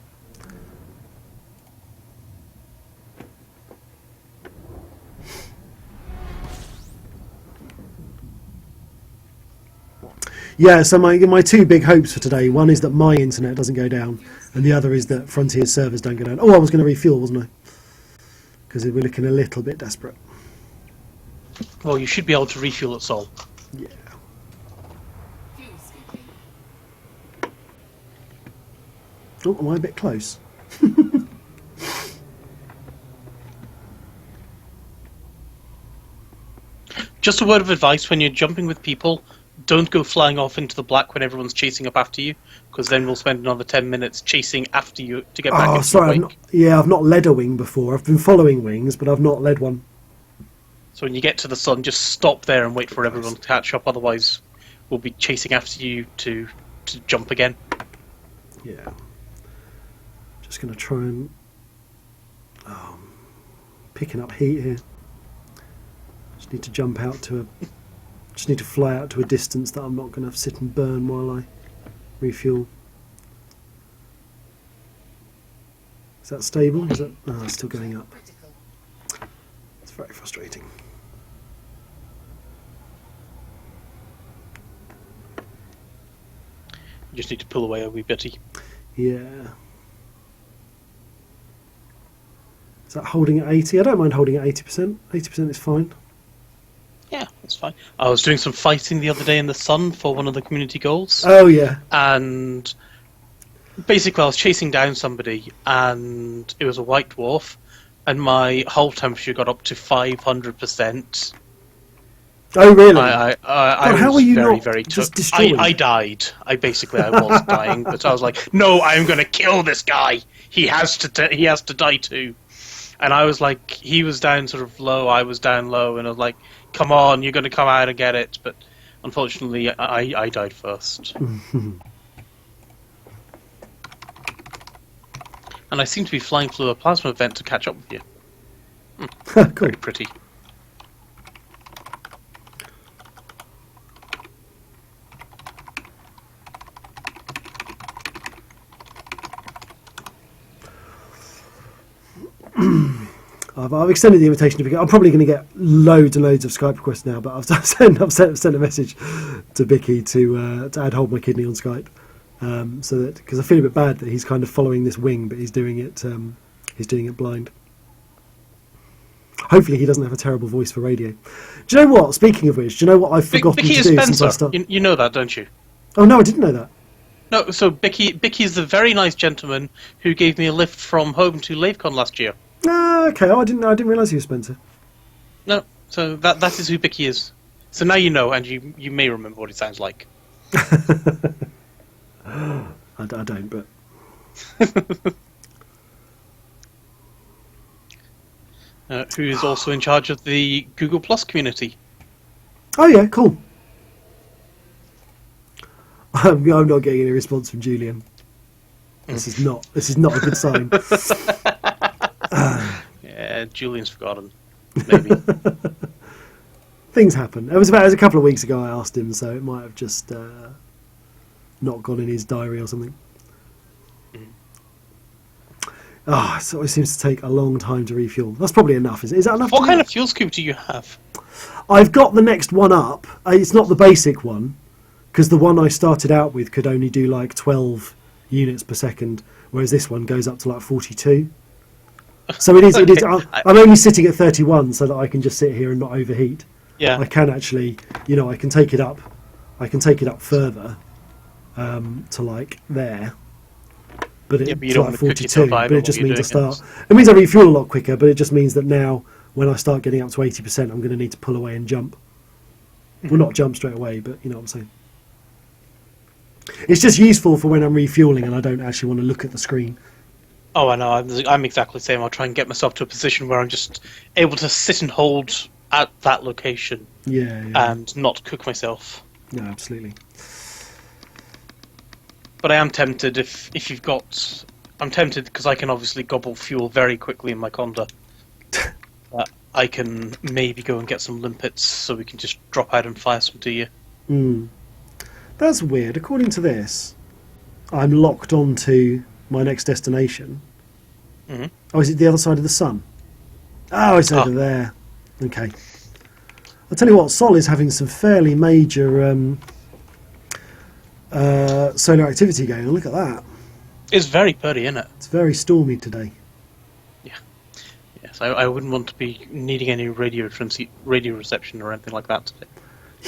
Yeah, so my two big hopes for today, one is that my internet doesn't go down, and the other is that Frontier's servers don't go down. Oh, I was going to refuel, wasn't I? Because we're looking a little bit desperate. Well, you should be able to refuel at Sol. Yeah. Fuel scooping. Oh, am I a bit close? Just a word of advice: when you're jumping with people, don't go flying off into the black when everyone's chasing up after you, because then we'll spend another 10 minutes chasing after you to get back Oh, into sorry. the wake. I've not led a wing before. I've been following wings, but I've not led one. So when you get to the sun, just stop there and wait for everyone to catch up. Otherwise, we'll be chasing after you to jump again. Yeah. Just going to try and... picking up heat here. Just need to jump out to a... Just need to fly out to a distance that I'm not going to sit and burn while I refuel. Is that stable? Is that... Oh, it's still going up. Critical. It's very frustrating. You just need to pull away a wee bitty. Yeah. Is that holding at 80? I don't mind holding at 80%. 80% is fine. Yeah, that's fine. I was doing some fighting the other day in the sun for one of the community goals. Oh, yeah. And basically I was chasing down somebody, and it was a white dwarf, and my hull temperature got up to 500%. Oh, really? I how was were you very, not very just destroyed? I died. I was dying, but I was like, no, I'm going to kill this guy. He has to die too. And I was like, he was down sort of low, I was down low, and I was like, come on, you're going to come out and get it. But unfortunately, I died first. And I seem to be flying through a plasma event to catch up with you. Cool. Very pretty. I've extended the invitation to Vicky. I'm probably going to get loads and loads of Skype requests now, but I've sent a message to Vicky to add Hold My Kidney on Skype. So that, because I feel a bit bad that he's kind of following this wing, but he's doing it blind. Hopefully he doesn't have a terrible voice for radio. Do you know what? Speaking of which, do you know what I've forgotten Bicky to is do since I Spencer. started? You know that, don't you? Oh no, I didn't know that. No, so Bicky is the very nice gentleman who gave me a lift from home to LaveCon last year. Ah, okay. Oh, I didn't realise he was Spencer. No, so that is who Bicky is. So now you know, and you may remember what he sounds like. I don't, but Who is also in charge of the Google Plus community. oh yeah, cool. I'm not getting any response from Julian. This is not a good sign. Yeah, Julian's forgotten. Maybe. Things happen. It was a couple of weeks ago I asked him, so it might have just not gone in his diary or something. It always seems to take a long time to refuel. That's probably enough. Is that enough? What kind of fuel scoop do you have? I've got the next one up. It's not the basic one, because the one I started out with could only do like 12 units per second, whereas this one goes up to like 42. So it is. It is. I'm only sitting at 31, so that I can just sit here and not overheat. Yeah. I can actually, I can take it up. I can take it up further to like there. But Yeah, but you it's don't like want to cook 42. yourself But either it just while you're means I doing start. It means I refuel a lot quicker. But it just means that now, when I start getting up to 80%, I'm going to need to pull away and jump. Well, not jump straight away, but you know what I'm saying. It's just useful for when I'm refueling and I don't actually want to look at the screen. Oh, I know. I'm exactly the same. I'll try and get myself to a position where I'm just able to sit and hold at that location Yeah. and not cook myself. No, absolutely. But I am tempted if you've got... I'm tempted because I can obviously gobble fuel very quickly in my Conda. I can maybe go and get some limpets so we can just drop out and fire some to you. That's weird. According to this, I'm locked onto my next destination. Mm-hmm. Oh, is it the other side of the sun? Oh, it's over there. Okay. I'll tell you what, Sol is having some fairly major solar activity going on. Look at that. It's very pretty, isn't it? It's very stormy today. Yes, I wouldn't want to be needing any radio reception or anything like that today.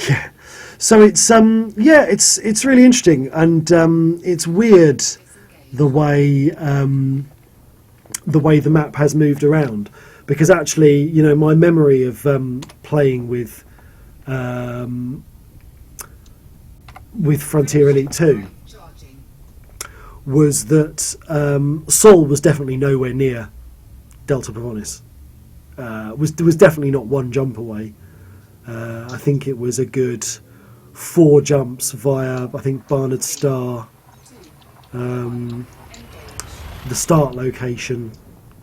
Yeah. So it's it's really interesting, and it's weird the way the map has moved around, because actually, my memory of playing with Frontier Elite 2 was that Sol was definitely nowhere near Delta Pavonis. Was definitely not one jump away. I think it was a good 4 jumps via, I think, Barnard Star, the start location,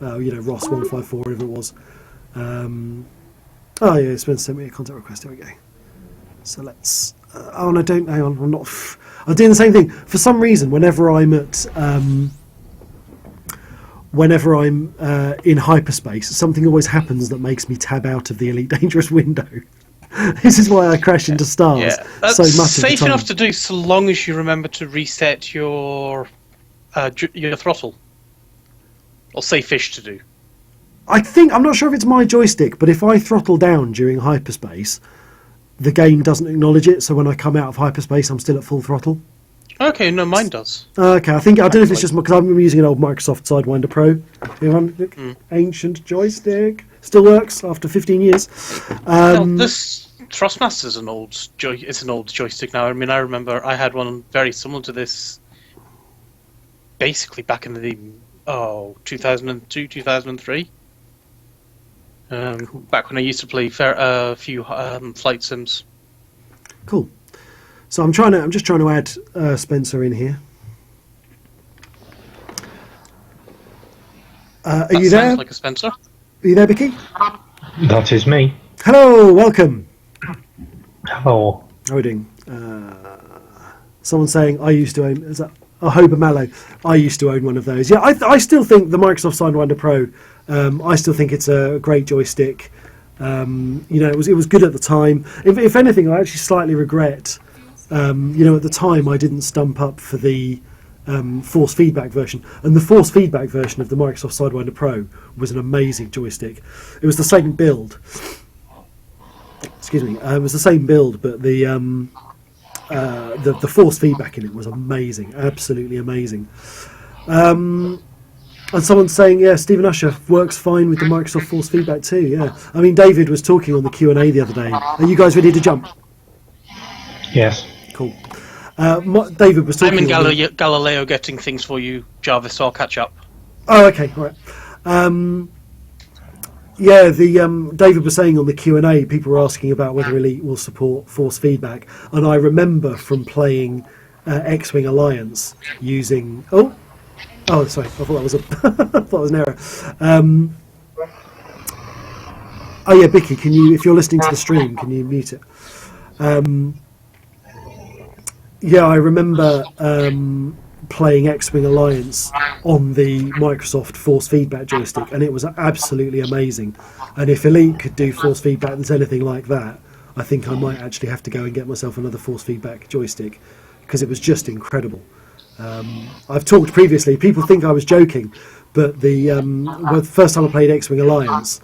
Ross 154, whatever it was. Spencer sent me a contact request. Here we go. So let's. Hang on. I'm doing the same thing. For some reason, whenever I'm in hyperspace, something always happens that makes me tab out of the Elite Dangerous window. This is why I crash into stars That's so much safe of the time. enough to do, so long as you remember to reset your throttle. Or safe-ish to do. I'm not sure if it's my joystick, but if I throttle down during hyperspace, the game doesn't acknowledge it. So when I come out of hyperspace, I'm still at full throttle. Okay, no, mine does. Okay, I don't know if it's just because I'm using an old Microsoft Sidewinder Pro. Look, ancient joystick, still works after 15 years. This Thrustmaster's an old joystick now. I mean, I remember I had one very similar to this, basically back in the 2002, 2003. Back when I used to play a few flight sims. Cool. So I'm just trying to add Spencer in here. Are you there? Sounds like a Spencer. Are you there, Vicky? That is me. Hello, welcome. Hello. How are we doing? Someone saying I used to own. Is that Hober Mallow? I used to own one of those. Yeah, I still think the Microsoft Sidewinder Pro. I still think it's a great joystick. It was good at the time. If anything, I actually slightly regret at the time I didn't stump up for the force feedback version, and the force feedback version of the Microsoft Sidewinder Pro was an amazing joystick. It was the same build. Excuse me. It was the same build, but the force feedback in it was amazing, absolutely amazing. And someone's saying, yeah, Stephen Usher works fine with the Microsoft force feedback too. Yeah, I mean, David was talking on the Q&A the other day. Are you guys ready to jump? Yes. Cool. David was talking. I'm in Galileo getting things for you, Jarvis, so I'll catch up. Oh, okay, all right. David was saying on the Q&A, people were asking about whether Elite will support force feedback, and I remember from playing X-Wing Alliance using. Oh, sorry, I thought that was I thought it was an error. Oh yeah, Bicky, can you, if you're listening to the stream, can you mute it? Yeah, I remember playing X-Wing Alliance on the Microsoft force feedback joystick, and it was absolutely amazing. And if Elite could do force feedback that's anything like that, I think I might actually have to go and get myself another force feedback joystick, because it was just incredible. I've talked previously, people think I was joking, but the first time I played X-Wing Alliance,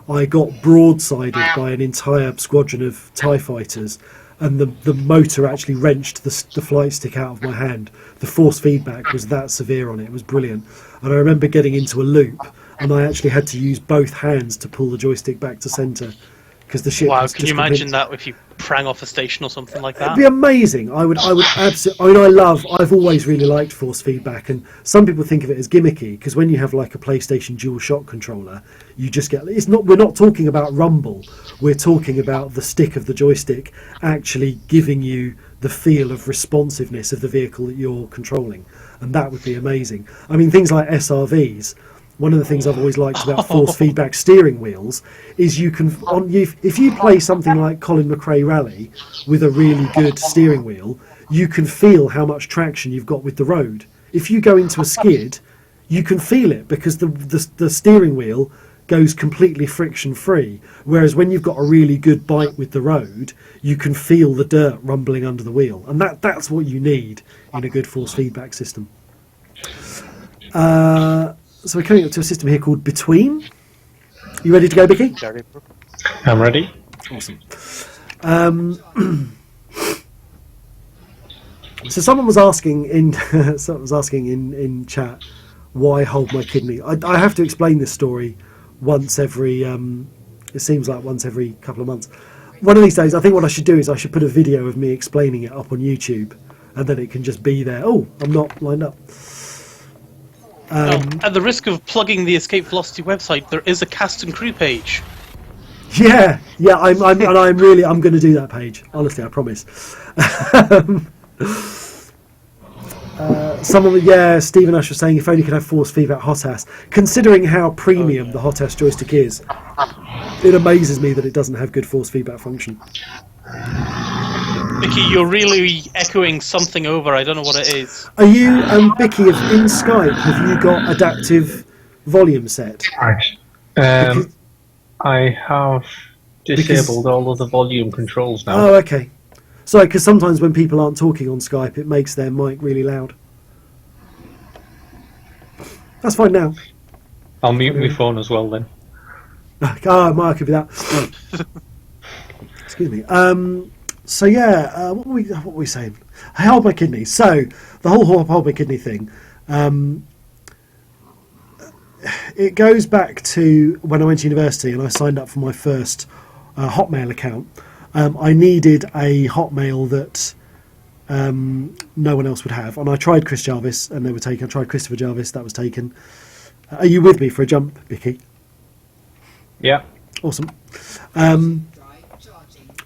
I got broadsided by an entire squadron of TIE fighters, and the motor actually wrenched the flight stick out of my hand. The force feedback was that severe on it. It was brilliant. And I remember getting into a loop, and I actually had to use both hands to pull the joystick back to centre, because the ship. Wow, was can you just imagine that if you prang off a station or something like that? It'd be amazing. I would absolutely. I mean, I've always really liked force feedback, and some people think of it as gimmicky, because when you have like a PlayStation DualShock controller, you just get. It's not. We're not talking about rumble. We're talking about the stick of the joystick actually giving you the feel of responsiveness of the vehicle that you're controlling, and that would be amazing. I mean, things like SRVs. One of the things I've always liked about force feedback steering wheels is you can, if you play something like Colin McRae Rally with a really good steering wheel, you can feel how much traction you've got with the road. If you go into a skid, you can feel it, because the steering wheel goes completely friction free. Whereas when you've got a really good bite with the road, you can feel the dirt rumbling under the wheel, and that's what you need in a good force feedback system. So we're coming up to a system here called Between. You ready to go, Bicky? I'm ready. Awesome. So someone was asking in chat, why hold my kidney? I have to explain this story once every. It seems like once every couple of months. One of these days, I think what I should do is I should put a video of me explaining it up on YouTube, and then it can just be there. Oh, I'm not lined up. At the risk of plugging the Escape Velocity website, there is a cast and crew page. Yeah, I'm going to do that page. Honestly, I promise. Stephen Ash was saying if only could have force feedback hot ass. Considering how premium the hot ass joystick is, it amazes me that it doesn't have good force feedback function. Vicky, you're really echoing something over. I don't know what it is. Are you, Vicky, in Skype, have you got adaptive volume set? Right. I have disabled all of the volume controls now. Oh, okay. Sorry, because sometimes when people aren't talking on Skype, it makes their mic really loud. That's fine now. I'll mute my phone as well then. Oh, it could be that. Excuse me. So yeah, what were we saying? I held my kidney. So the whole hold my kidney thing, it goes back to when I went to university and I signed up for my first Hotmail account. I needed a Hotmail that no one else would have, and I tried Chris Jarvis and they were taken. I tried Christopher Jarvis, that was taken. Are you with me for a jump, Vicky? Yeah. Awesome.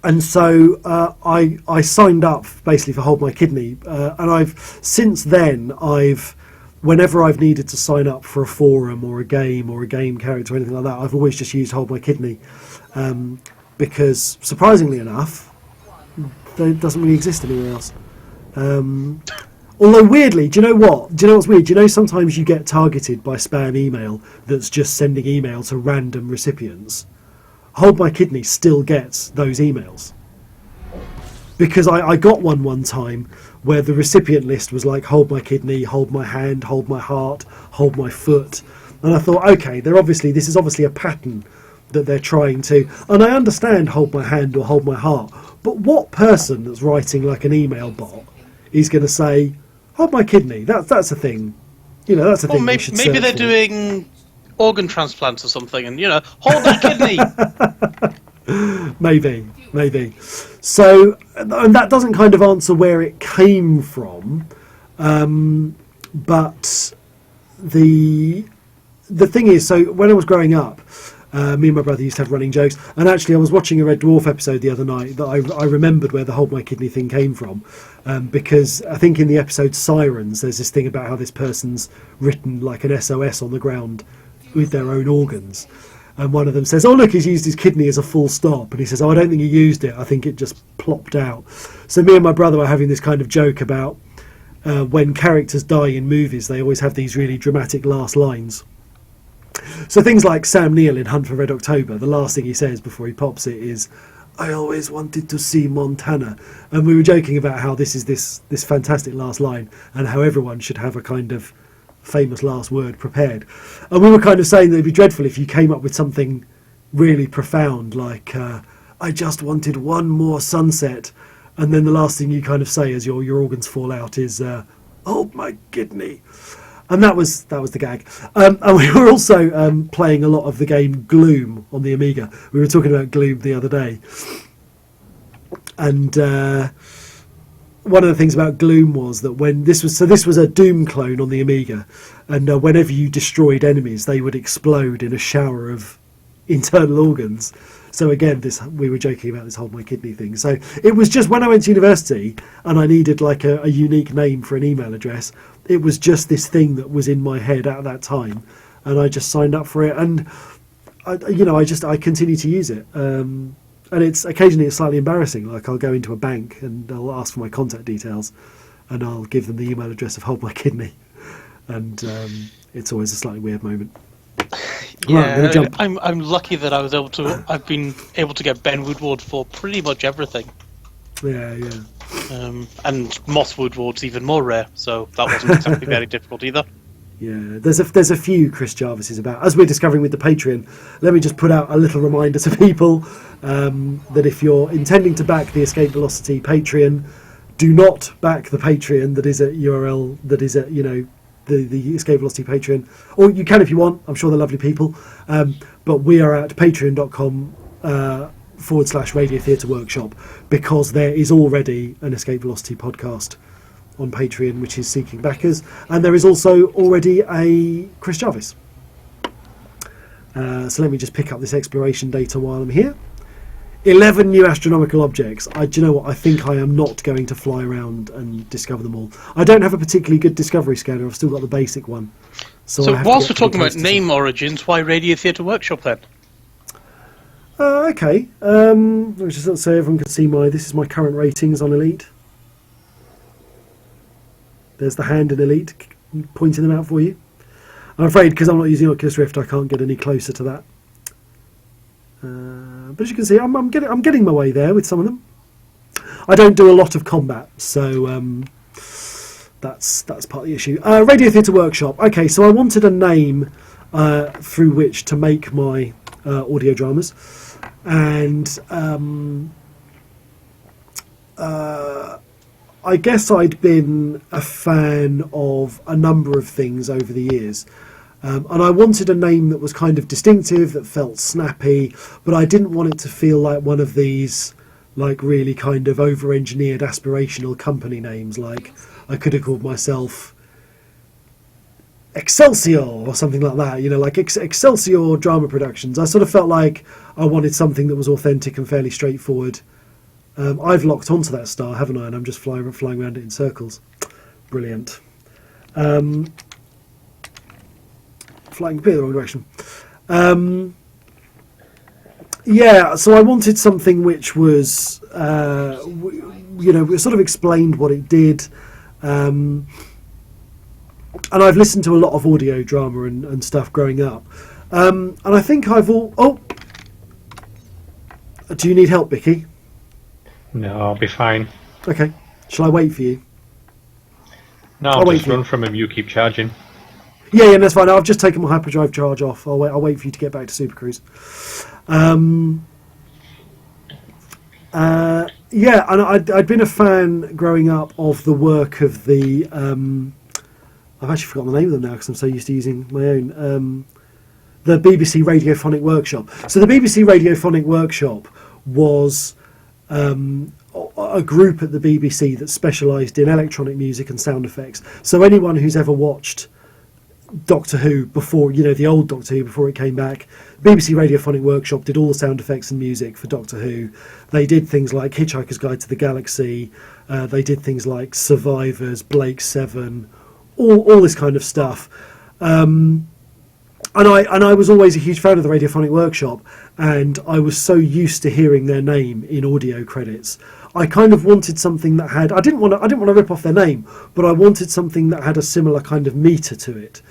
And so I signed up basically for Hold My Kidney, and since then whenever I've needed to sign up for a forum or a game character or anything like that, I've always just used Hold My Kidney, because surprisingly enough, it doesn't really exist anywhere else. Although weirdly, do you know what's weird? Do you know sometimes you get targeted by spam email that's just sending email to random recipients? Hold My Kidney still gets those emails because I got one time where the recipient list was like, hold my kidney, hold my hand, hold my heart, hold my foot. And I thought, okay, this is obviously a pattern that they're trying to, and I understand hold my hand or hold my heart, but what person that's writing like an email bot is going to say, hold my kidney? That's a thing. That's a thing. Maybe they're doing organ transplants or something, and hold that kidney. Maybe. So, and that doesn't kind of answer where it came from, but the thing is, so when I was growing up, me and my brother used to have running jokes, and actually I was watching a Red Dwarf episode the other night that I remembered where the hold my kidney thing came from, because I think in the episode Sirens there's this thing about how this person's written like an SOS on the ground with their own organs, and one of them says, oh look, he's used his kidney as a full stop, and he says, oh, I don't think he used it, I think it just plopped out. So me and my brother were having this kind of joke about when characters die in movies, they always have these really dramatic last lines. So things like Sam Neill in Hunt for Red October, the last thing he says before he pops it is, I always wanted to see Montana. And we were joking about how this is this fantastic last line, and how everyone should have a kind of famous last word prepared. And we were kind of saying that it'd be dreadful if you came up with something really profound, like, I just wanted one more sunset, and then the last thing you kind of say as your organs fall out is, hold my kidney. And that was the gag. And we were also playing a lot of the game Gloom on the Amiga. We were talking about Gloom the other day. And one of the things about Gloom was that when this was a Doom clone on the Amiga, and whenever you destroyed enemies, they would explode in a shower of internal organs. So again, we were joking about this hold my kidney thing. So it was just when I went to university and I needed like a unique name for an email address, it was just this thing that was in my head at that time, and I just signed up for it, and I continue to use it. And it's occasionally slightly embarrassing. Like I'll go into a bank and I'll ask for my contact details, and I'll give them the email address of hold my kidney, and it's always a slightly weird moment. Yeah, right, I'm lucky that I've been able to get Ben Woodward for pretty much everything. Yeah. And Moss Woodward's even more rare, so that wasn't exactly very difficult either. Yeah, there's a few Chris Jarvises about. As we're discovering with the Patreon, let me just put out a little reminder to people that if you're intending to back the Escape Velocity Patreon, do not back the Patreon that is at URL that is at the Escape Velocity Patreon, or you can if you want. I'm sure they're lovely people, but we are at patreon.com /Radio Theatre Workshop, because there is already an Escape Velocity podcast on Patreon which is seeking backers, and there is also already a Chris Jarvis. So let me just pick up this exploration data while I'm here. 11 new astronomical objects. Do you know what? I think I am not going to fly around and discover them all. I don't have a particularly good discovery scanner. I've still got the basic one. So whilst we're talking about name origins, why Radio Theatre Workshop then? Okay. Let me just say everyone can see this is my current ratings on Elite. There's the hand in Elite pointing them out for you. I'm afraid because I'm not using Oculus Rift, I can't get any closer to that. But as you can see, I'm getting my way there with some of them. I don't do a lot of combat, so that's part of the issue. Radio Theatre Workshop. Okay, so I wanted a name through which to make my audio dramas, and I guess I'd been a fan of a number of things over the years. And I wanted a name that was kind of distinctive, that felt snappy, but I didn't want it to feel like one of these like really kind of over-engineered aspirational company names. Like I could have called myself Excelsior or something like that, like Excelsior Drama Productions. I sort of felt like I wanted something that was authentic and fairly straightforward. I've locked onto that star, haven't I? And I'm just flying around it in circles. Brilliant. Flying completely the wrong direction. So I wanted something which was, sort of explained what it did. And I've listened to a lot of audio drama and stuff growing up. And I think do you need help, Vicky? No, I'll be fine. Okay. Shall I wait for you? No, I'll I'll wait just for you. run from him. You keep charging. Yeah, that's fine. I've just taken my hyperdrive charge off. I'll wait for you to get back to Super Cruise. Yeah, and I'd been a fan growing up of the work of the. I've actually forgotten the name of them now because I'm so used to using my own. The BBC Radiophonic Workshop. So the BBC Radiophonic Workshop was a group at the BBC that specialised in electronic music and sound effects. So anyone who's ever watched Doctor Who before, the old Doctor Who before it came back, BBC Radiophonic Workshop did all the sound effects and music for Doctor Who. They did things like Hitchhiker's Guide to the Galaxy. They did things like Survivors, Blake 7, all this kind of stuff. And I was always a huge fan of the Radiophonic Workshop, and I was so used to hearing their name in audio credits. I kind of wanted something that had. I didn't want to rip off their name, but I wanted something that had a similar kind of meter to it.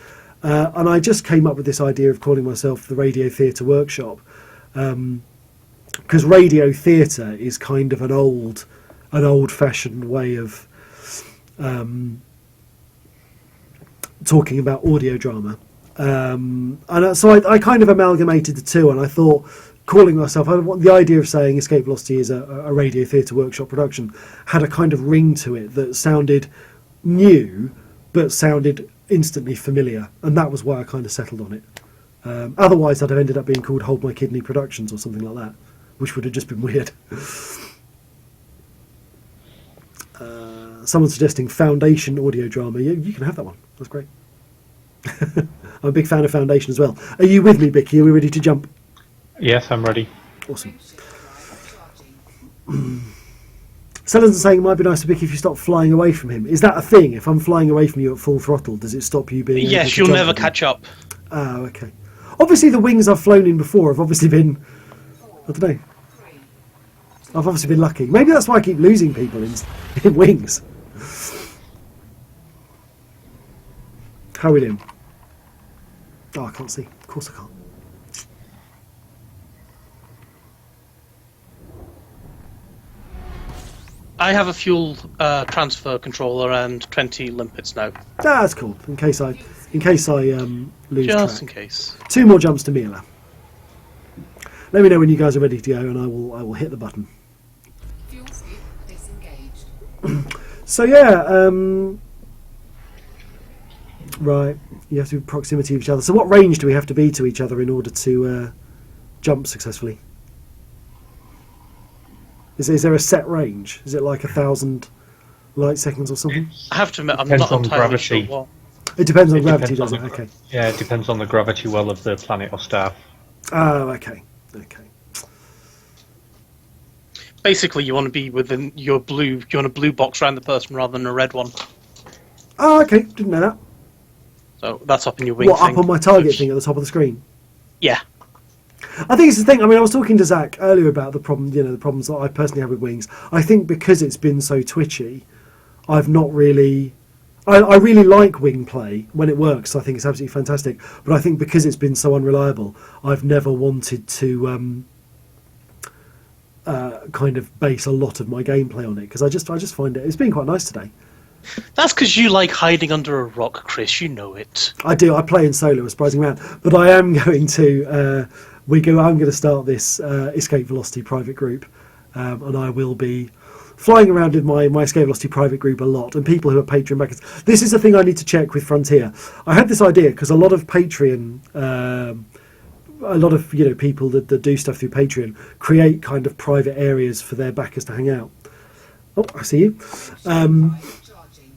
And I just came up with this idea of calling myself the Radio Theatre Workshop, because radio theatre is kind of an old-fashioned way of talking about audio drama. And so I kind of amalgamated the two, and I thought, calling myself, the idea of saying Escape Velocity is a Radio Theatre Workshop production had a kind of ring to it that sounded new, but sounded instantly familiar, and that was why I kind of settled on it. Otherwise, I'd have ended up being called Hold My Kidney Productions or something like that, which would have just been weird. Someone suggesting Foundation audio drama. You can have that one. That's great. I'm a big fan of Foundation as well. Are you with me, Bicky? Are we ready to jump? Yes, I'm ready. Awesome. Ship drive charging. Sellers are saying it might be nice to Bicky if you stop flying away from him. Is that a thing? If I'm flying away from you at full throttle, does it stop you being? Yes, you'll never catch up. Oh, okay. Obviously, the wings I've flown in before have obviously been. I don't know. I've obviously been lucky. Maybe that's why I keep losing people in wings. How are we doing? Oh, I can't see. Of course I can't. I have a fuel transfer controller and 20 limpets now. That's cool. In case I lose Just track. in case. 2 more jumps to Mila. Let me know when you guys are ready to go, and I will hit the button. Fuel skip disengaged. So yeah, right. You have to be proximity of each other. So what range do we have to be to each other in order to jump successfully? Is there a set range? Is it like 1,000 light seconds or something? I have to admit, I'm Depends not on entirely gravity. sure what. It depends on It gravity, depends doesn't on it? Okay. Yeah, it depends on the gravity well of the planet or star. Oh, okay. Okay. Basically, you want to be within your blue. You want a blue box around the person rather than a red one. Oh, okay. Didn't know that. So that's up in your wing What, thing. up on my target which- thing at the top of the screen? Yeah. I think it's the thing. I mean, I was talking to Zach earlier about the problem. The problems that I personally have with wings. I think because it's been so twitchy, I've not really. I really like wing play when it works. I think it's absolutely fantastic. But I think because it's been so unreliable, I've never wanted to kind of base a lot of my gameplay on it because I just find it's been quite nice today. That's because you like hiding under a rock, Chris. You know it. I do. I play in solo, a surprising amount. But I am going to. I'm going to start this Escape Velocity private group, and I will be flying around in my Escape Velocity private group a lot. And people who are Patreon backers. This is the thing I need to check with Frontier. I had this idea because a lot of Patreon, a lot of people that do stuff through Patreon create kind of private areas for their backers to hang out. Oh, I see you. Drive charging.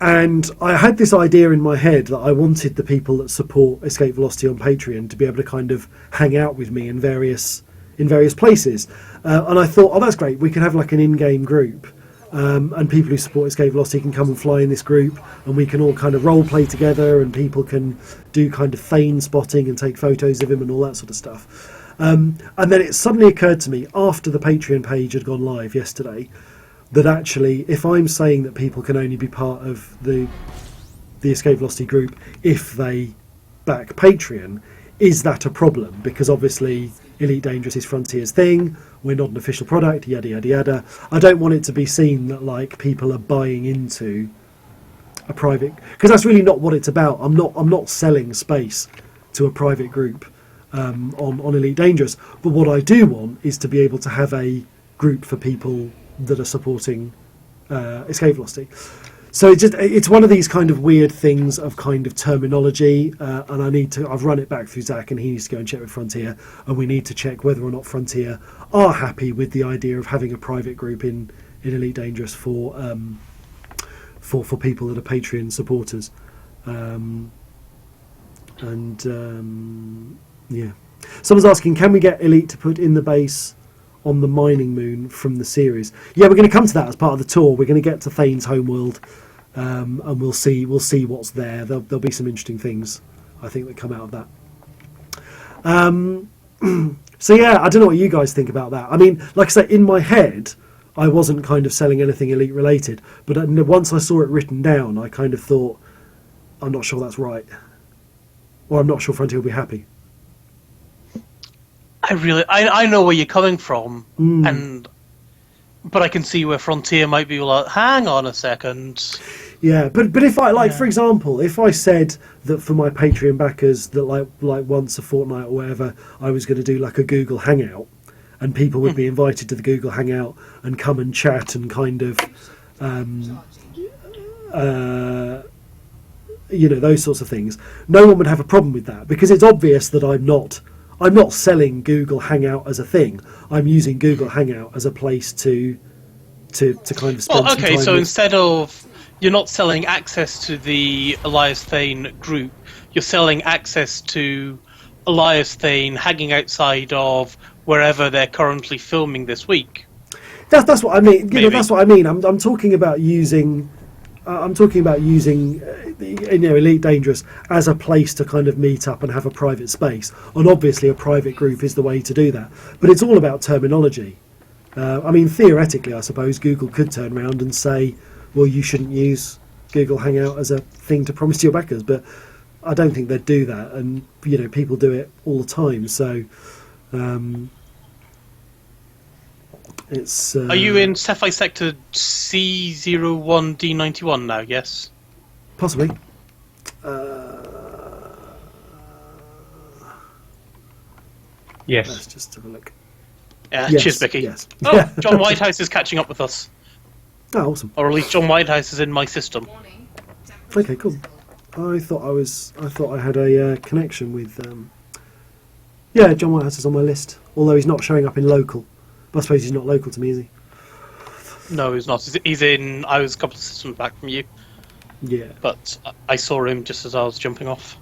And I had this idea in my head that I wanted the people that support Escape Velocity on Patreon to be able to kind of hang out with me in various places. And I thought, oh, that's great. We can have like an in-game group, and people who support Escape Velocity can come and fly in this group, and we can all kind of role play together, and people can do kind of Thane spotting and take photos of him and all that sort of stuff. And then it suddenly occurred to me after the Patreon page had gone live yesterday that actually, if I'm saying that people can only be part of the Escape Velocity group if they back Patreon, is that a problem? Because obviously Elite Dangerous is Frontier's thing. We're not an official product. Yada yada yada. I don't want it to be seen that like people are buying into a private, because that's really not what it's about. I'm not selling space to a private group on Elite Dangerous. But what I do want is to be able to have a group for people that are supporting escape velocity. So it's one of these kind of weird things of kind of terminology, and I've run it back through Zach, and he needs to go and check with Frontier, and we need to check whether or not Frontier are happy with the idea of having a private group in Elite Dangerous for people that are Patreon supporters. Yeah. Someone's asking, can we get Elite to put in the base on the mining moon from the series? Yeah, we're going to come to that as part of the tour. We're going to get to Thane's homeworld, and we'll see what's there. There'll be some interesting things, I think, that come out of that. So yeah, I don't know what you guys think about that. I mean, like I say, in my head, I wasn't kind of selling anything Elite related, but once I saw it written down, I kind of thought, I'm not sure that's right, or I'm not sure Frontier will be happy. I know where you're coming from, but I can see where Frontier might be like, hang on a second. Yeah, but if I for example, if I said that for my Patreon backers that like once a fortnight or whatever, I was going to do like a Google Hangout, and people would be invited to the Google Hangout and come and chat and kind of, those sorts of things, no one would have a problem with that, because it's obvious that I'm not selling Google Hangout as a thing. I'm using Google Hangout as a place to kind of spend some time so with. instead of, you're not selling access to the Elias Thane group, you're selling access to Elias Thane hanging outside of wherever they're currently filming this week. That's what I mean. That's what I mean. I'm talking about using. Elite Dangerous as a place to kind of meet up and have a private space, and obviously a private group is the way to do that. But it's all about terminology. I mean, theoretically, I suppose Google could turn around and say, well, you shouldn't use Google Hangout as a thing to promise to your backers, but I don't think they'd do that, and people do it all the time. So it's. Are you in Sapphire Sector C01D91 now? Yes. Possibly. Yes. Let's just have a look. Yes, cheers, Vicky. Yes. Oh, John Whitehouse is catching up with us. Oh, awesome. Or at least John Whitehouse is in my system. Warning. Okay, cool. I thought I had a connection with. John Whitehouse is on my list, although he's not showing up in local. But I suppose he's not local to me, is he? No, he's not. He's in. I was a couple of systems back from you. Yeah. But I saw him just as I was jumping off.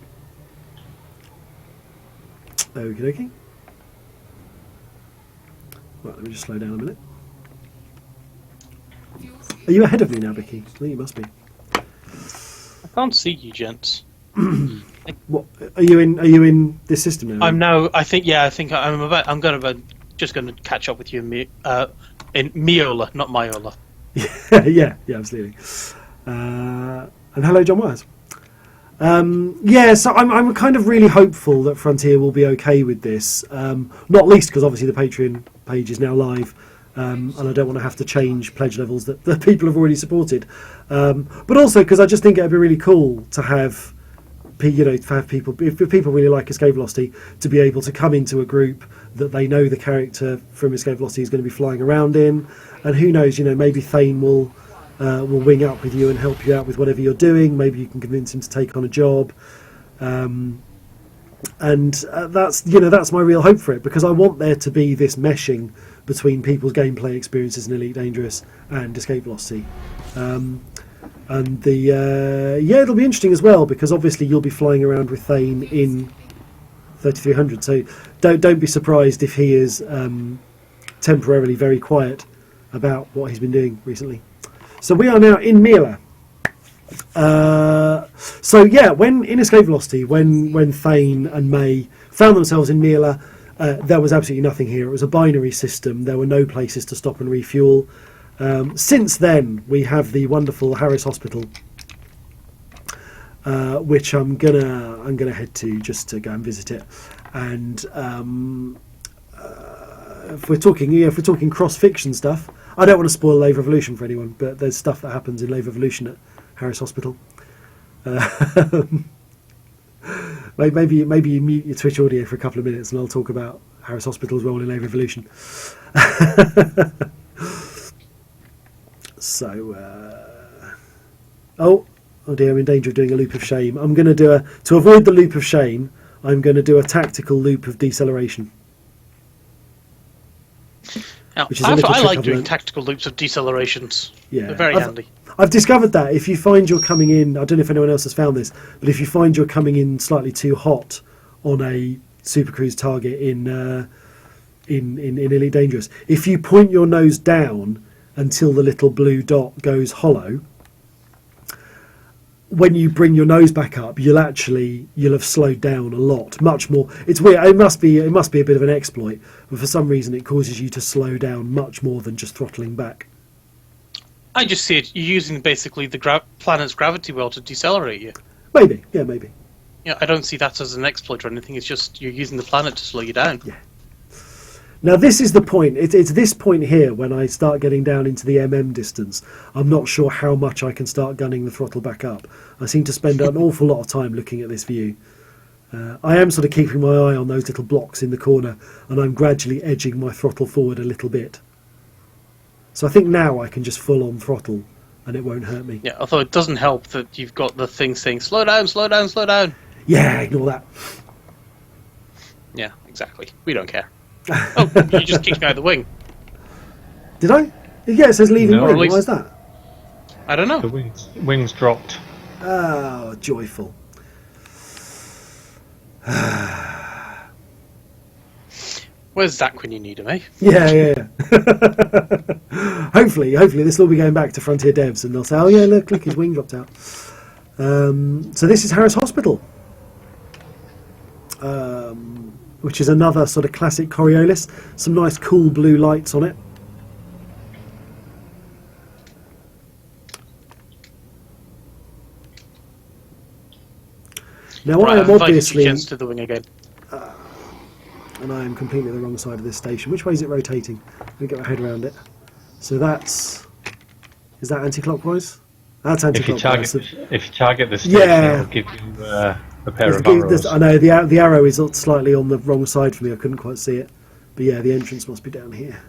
Okie dokie. Right, let me just slow down a minute. Are you ahead of me now, Vicky? I think you must be. I can't see you, gents. What are you in? Are you in this system now? I'm now. I think I'm just going to catch up with you in Miola, not Myola. yeah, absolutely. And hello, John Wires. So I'm kind of really hopeful that Frontier will be okay with this. Not least because obviously the Patreon page is now live, and I don't want to have to change pledge levels that people have already supported. But also because I just think it'd be really cool to have, people, if people really like Escape Velocity, to be able to come into a group that they know the character from Escape Velocity is going to be flying around in, and who knows, maybe Thane will wing up with you and help you out with whatever you're doing. Maybe you can convince him to take on a job, and that's my real hope for it, because I want there to be this meshing between people's gameplay experiences in Elite Dangerous and Escape Velocity. And it'll be interesting as well, because obviously you'll be flying around with Thane in 3300, so don't be surprised if he is temporarily very quiet about what he's been doing recently. So we are now in Mila. When in Escape Velocity, when Thane and May found themselves in Mila, there was absolutely nothing here. It was a binary system. There were no places to stop and refuel. Since then, we have the wonderful Harris Hospital, which I'm gonna head to just to go and visit it. And if we're talking cross-fiction stuff, I don't want to spoil Lave Revolution for anyone, but there's stuff that happens in Lave Revolution at Harris Hospital. Maybe you mute your Twitch audio for a couple of minutes, and I'll talk about Harris Hospital's role in Lave Revolution. Oh dear, I'm in danger of doing a loop of shame. I'm going to to avoid the loop of shame, I'm going to do a tactical loop of deceleration. Now, Which is a little I trick like I've doing learnt. tactical loops of decelerations. Yeah, They're very handy. I've discovered that if you find you're coming in, I don't know if anyone else has found this, but if you find you're coming in slightly too hot on a Super Cruise target in Elite Dangerous, if you point your nose down until the little blue dot goes hollow, when you bring your nose back up, you'll have slowed down a lot, much more. It's weird. It must be a bit of an exploit, but for some reason it causes you to slow down much more than just throttling back. I just see it. You're using basically the planet's gravity well to decelerate you. Maybe, yeah, maybe. Yeah, I don't see that as an exploit or anything. It's just you're using the planet to slow you down. Yeah. Now this is the point. It's this point here when I start getting down into the distance. I'm not sure how much I can start gunning the throttle back up. I seem to spend an awful lot of time looking at this view. I am sort of keeping my eye on those little blocks in the corner, and I'm gradually edging my throttle forward a little bit. So I think now I can just full on throttle, and it won't hurt me. Yeah, although it doesn't help that you've got the thing saying slow down, slow down, slow down. Yeah, ignore that. Yeah, exactly. We don't care. Oh, you just kicked me out of the wing. Did I? Yeah, it says leaving No, wing. at least- Why is that? I don't know. The wings dropped. Oh, joyful. Where's Zach when you need him, eh? Yeah. Hopefully this will all be going back to Frontier Devs, and they'll say, "Oh yeah, look, his wing dropped out." So this is Harris Hospital, which is another sort of classic Coriolis. Some nice, cool blue lights on it. Now Right, I I've am invited you obviously, gents to the wing again. and I am completely the wrong side of this station. Which way is it rotating? Let me get my head around it. So is that anti-clockwise? That's If you anti-clockwise. target the station, Yeah. it'll give you a pair of arrows. I know the arrow is slightly on the wrong side for me. I couldn't quite see it, but yeah, the entrance must be down here.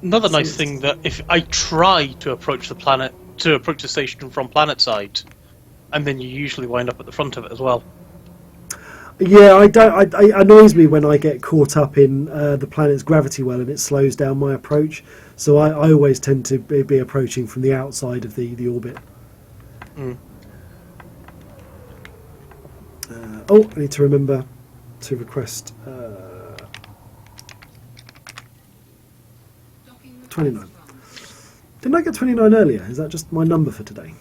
Another nice thing that if I try to approach the station from planet side, and then you usually wind up at the front of it as well. Yeah, it annoys me when I get caught up in the planet's gravity well, and it slows down my approach. So I always tend to be approaching from the outside of the orbit. Mm. I need to remember to request Docking with 29. Didn't I get 29 earlier? Is that just my number for today?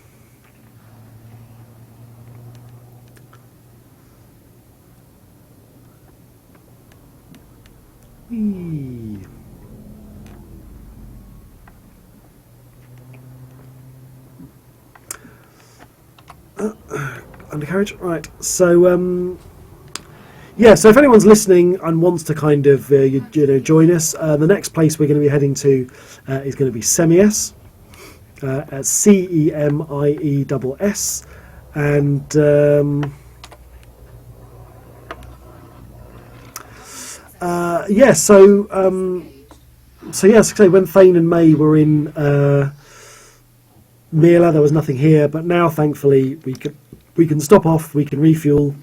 Whee. Undercarriage, right? So, yeah. So if anyone's listening and wants to kind of join us, the next place we're going to be heading to is going to be Semiess, at CEMIESS, and yeah. So yes, so when Thane and May were in Mila, there was nothing here, but now thankfully we can stop off, we can refuel,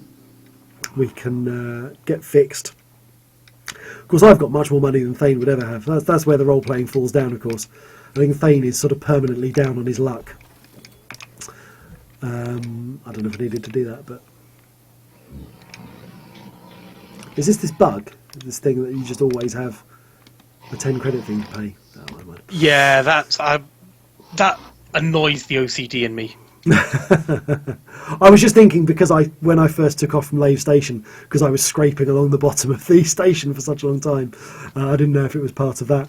we can get fixed. Of course, I've got much more money than Thane would ever have. That's where the role playing falls down. Of course, I think Thane is sort of permanently down on his luck. I don't know if I needed to do that, but is this bug? This thing that you just always have a 10 credit thing to pay? Oh, never mind. Yeah, that annoys the OCD in me. I was just thinking because when I first took off from Lave Station, because I was scraping along the bottom of the station for such a long time, I didn't know if it was part of that.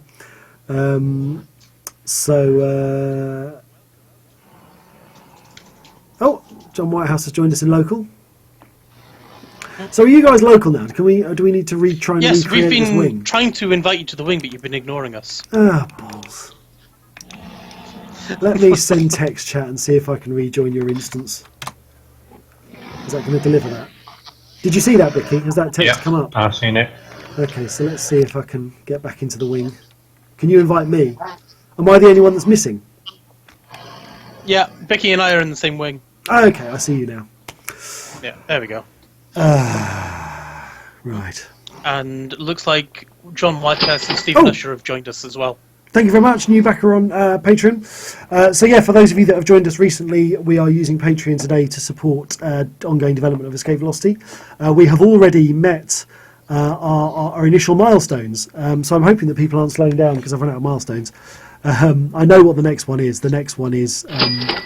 Oh, John Whitehouse has joined us in local. So are you guys local now? Can we? Do we need to try and Yes, we've recreate this been wing? trying to invite you to the wing, but you've been ignoring us. Ah, balls. Let me send text chat and see if I can rejoin your instance. Is that going to deliver that? Did you see that, Vicky? Has that text come up? I've seen it. Okay, so let's see if I can get back into the wing. Can you invite me? Am I the only one that's missing? Yeah, Becky and I are in the same wing. Oh, okay, I see you now. Yeah, there we go. Right. And it looks like John Whitehouse and Stephen Oh. Usher have joined us as well. Thank you very much, new backer on Patreon. So yeah, for those of you that have joined us recently, we are using Patreon today to support ongoing development of Escape Velocity. We have already met our initial milestones, so I'm hoping that people aren't slowing down because I've run out of milestones. I know what the next one is. The next one is... and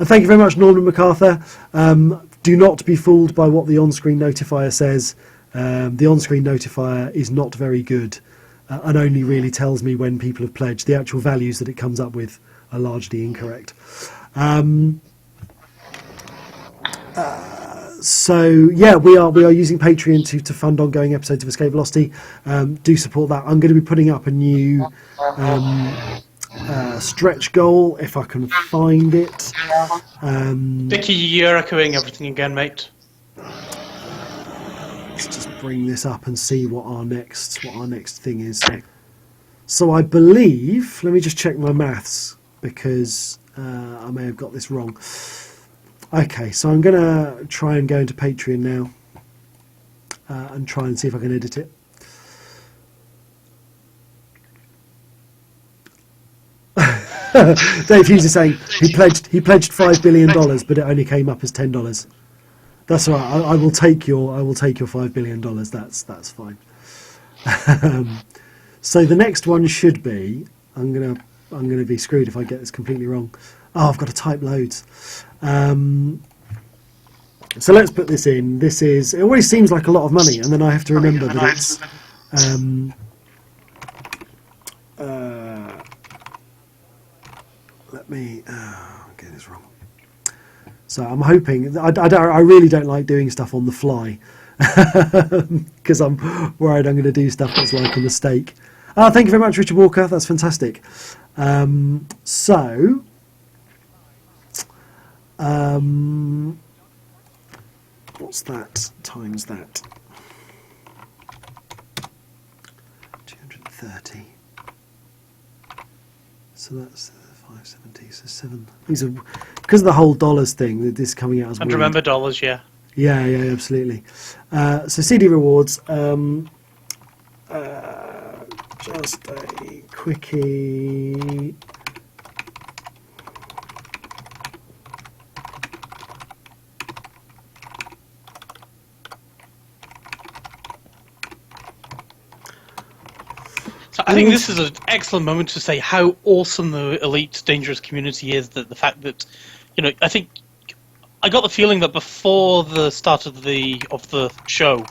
thank you very much, Norman MacArthur. Do not be fooled by what the on-screen notifier says. The on-screen notifier is not very good and only really tells me when people have pledged. The actual values that it comes up with are largely incorrect. So yeah, we are using Patreon to fund ongoing episodes of Escape Velocity. Do support that. I'm going to be putting up a new stretch goal if I can find it. Vicky, you're echoing everything again, mate. Let's just bring this up and see what our next thing is. So I believe, let me just check my maths because I may have got this wrong. Okay, so I'm going to try and go into Patreon now and try and see if I can edit it. Dave Hughes is saying he pledged $5 billion, but it only came up as $10. That's all right. I will take your $5 billion. That's fine. So the next one should be. I'm gonna be screwed if I get this completely wrong. Oh, I've got to type loads. So let's put this in. This is. It always seems like a lot of money, and then I have to remember that it's. Let me get this wrong. So I'm hoping. I really don't like doing stuff on the fly because I'm worried I'm going to do stuff that's like a mistake. Thank you very much, Richard Walker. That's fantastic. So. What's that times that? 230. So that's 570. So 7. These are because of the whole dollars thing. This is coming out as And weird. remember dollars, yeah. Yeah, absolutely. So CD rewards. Just a quickie. So I think this is an excellent moment to say how awesome the Elite Dangerous community is. That the fact that, I think I got the feeling that before the start of the show,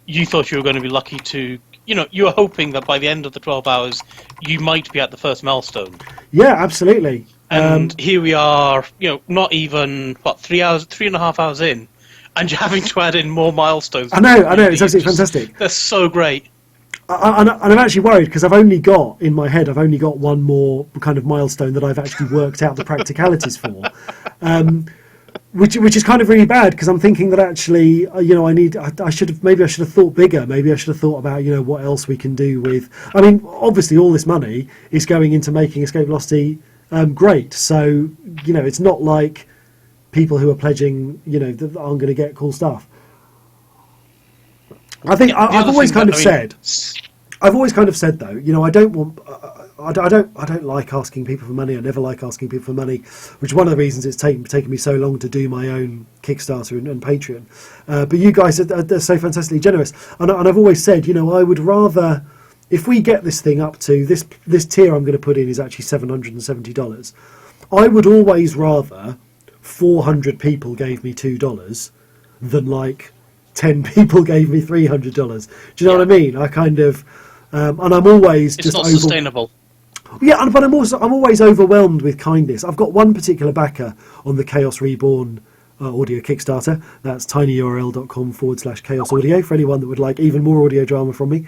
you thought you were going to be lucky to, you were hoping that by the end of the 12 hours, you might be at the first milestone. Yeah, absolutely. And here we are, not even 3.5 hours in, and you're having to add in more milestones. I know, it's absolutely fantastic. They're so great. And I'm actually worried because I've only got one more kind of milestone that I've actually worked out the practicalities for, which is kind of really bad because I'm thinking that actually I should have thought bigger. Maybe I should have thought about what else we can do with. I mean, obviously all this money is going into making Escape Velocity great. So it's not like people who are pledging that aren't going to get cool stuff. I think I've always kind of said though, I don't want, I don't like asking people for money. I never like asking people for money, which is one of the reasons it's taken me so long to do my own Kickstarter and Patreon. But you guys are so fantastically generous, and I've always said, I would rather, if we get this thing up to this tier I'm going to put in is actually $770. I would always rather 400 people gave me $2 than like 10 people gave me $300. Do you know what I mean? I kind of, and I'm always It's just not sustainable. Yeah, but I'm always overwhelmed with kindness. I've got one particular backer on the Chaos Reborn audio Kickstarter. That's tinyurl.com/chaos audio for anyone that would like even more audio drama from me.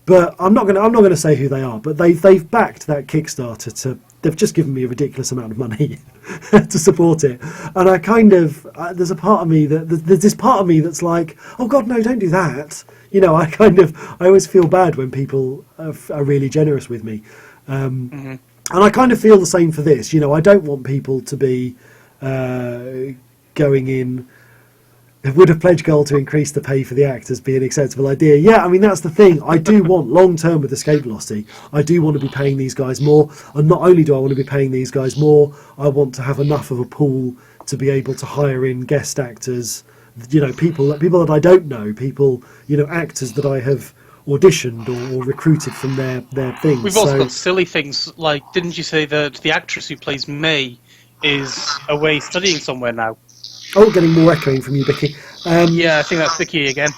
But I'm not going to say who they are. But they've backed that Kickstarter they've just given me a ridiculous amount of money to support it. And I kind of there's this part of me that's like, oh God, no, don't do that. You know, I always feel bad when people are really generous with me. And I kind of feel the same for this. You know, I don't want people to be going in. Would a pledge goal to increase the pay for the actors be an acceptable idea? Yeah, I mean, that's the thing. I do want long term with Escape Velocity. I do want to be paying these guys more. And not only do I want to be paying these guys more, I want to have enough of a pool to be able to hire in guest actors. You know, people that I don't know, actors that I have auditioned or recruited from their things. We've also got silly things like, didn't you say that the actress who plays May is away studying somewhere now? Oh, getting more echoing from you, Vicky. Yeah, I think that's Vicky again.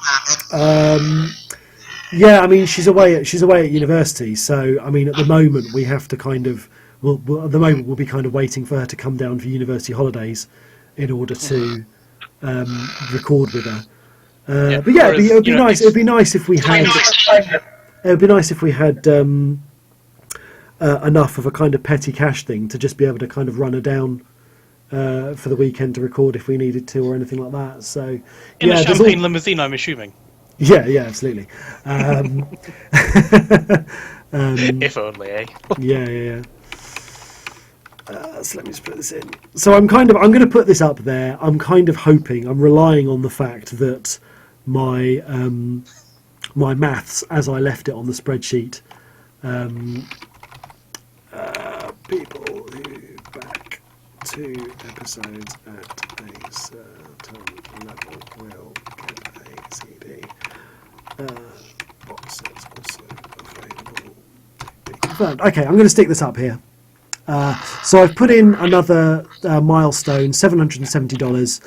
Yeah, I mean, she's away at university, so I mean, at the moment we have to kind of at the moment we'll be kind of waiting for her to come down for university holidays in order to record with her. But yeah, it'd be nice. It'd be nice if we had. It'd be nice if we had enough of a kind of petty cash thing to just be able to kind of run her down for the weekend to record if we needed to or anything like that. So in a champagne limousine, I'm assuming. Yeah, absolutely. If only, eh? Yeah. So let me just put this in. So I'm going to put this up there. I'm kind of hoping, I'm relying on the fact that my my maths, as I left it on the spreadsheet, people who back 2 episodes at a certain level will get a CD. Box sets also available. Confirmed. Okay, I'm going to stick this up here. So I've put in another milestone, $770.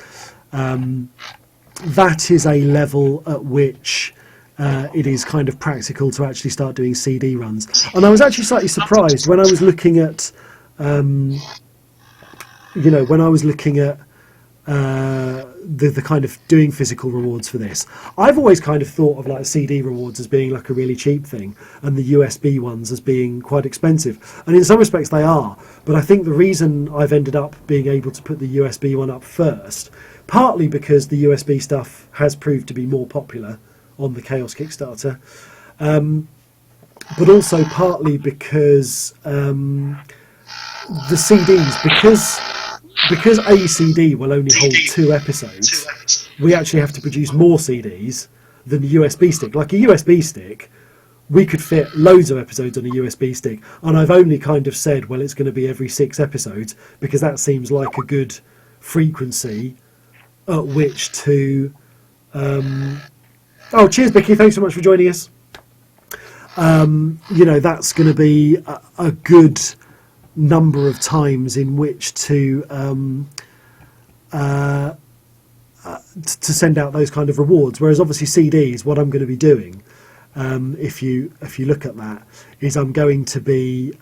That is a level at which it is kind of practical to actually start doing CD runs. And I was actually slightly surprised when I was looking at, the kind of doing physical rewards for this. I've always kind of thought of like CD rewards as being like a really cheap thing and the USB ones as being quite expensive. And in some respects they are. But I think the reason I've ended up being able to put the USB one up first, partly because the USB stuff has proved to be more popular on the Chaos Kickstarter, but also partly because the CDs, because a CD will only hold 2 episodes, we actually have to produce more CDs than the USB stick. Like a USB stick, we could fit loads of episodes on a USB stick, and I've only kind of said, well, it's going to be every 6 episodes, because that seems like a good frequency at which to... Oh, cheers, Vicky. Thanks so much for joining us. That's going to be a good number of times in which to send out those kind of rewards. Whereas obviously CDs, what I'm going to be doing, if you look at that, is I'm going to be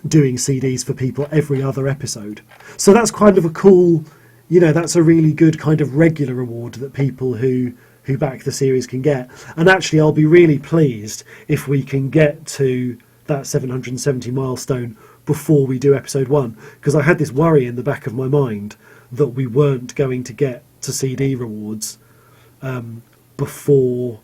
doing CDs for people every other episode. So that's kind of a cool, that's a really good kind of regular reward that people who back the series can get. And actually I'll be really pleased if we can get to that 770 milestone before we do episode 1, because I had this worry in the back of my mind that we weren't going to get to CD rewards before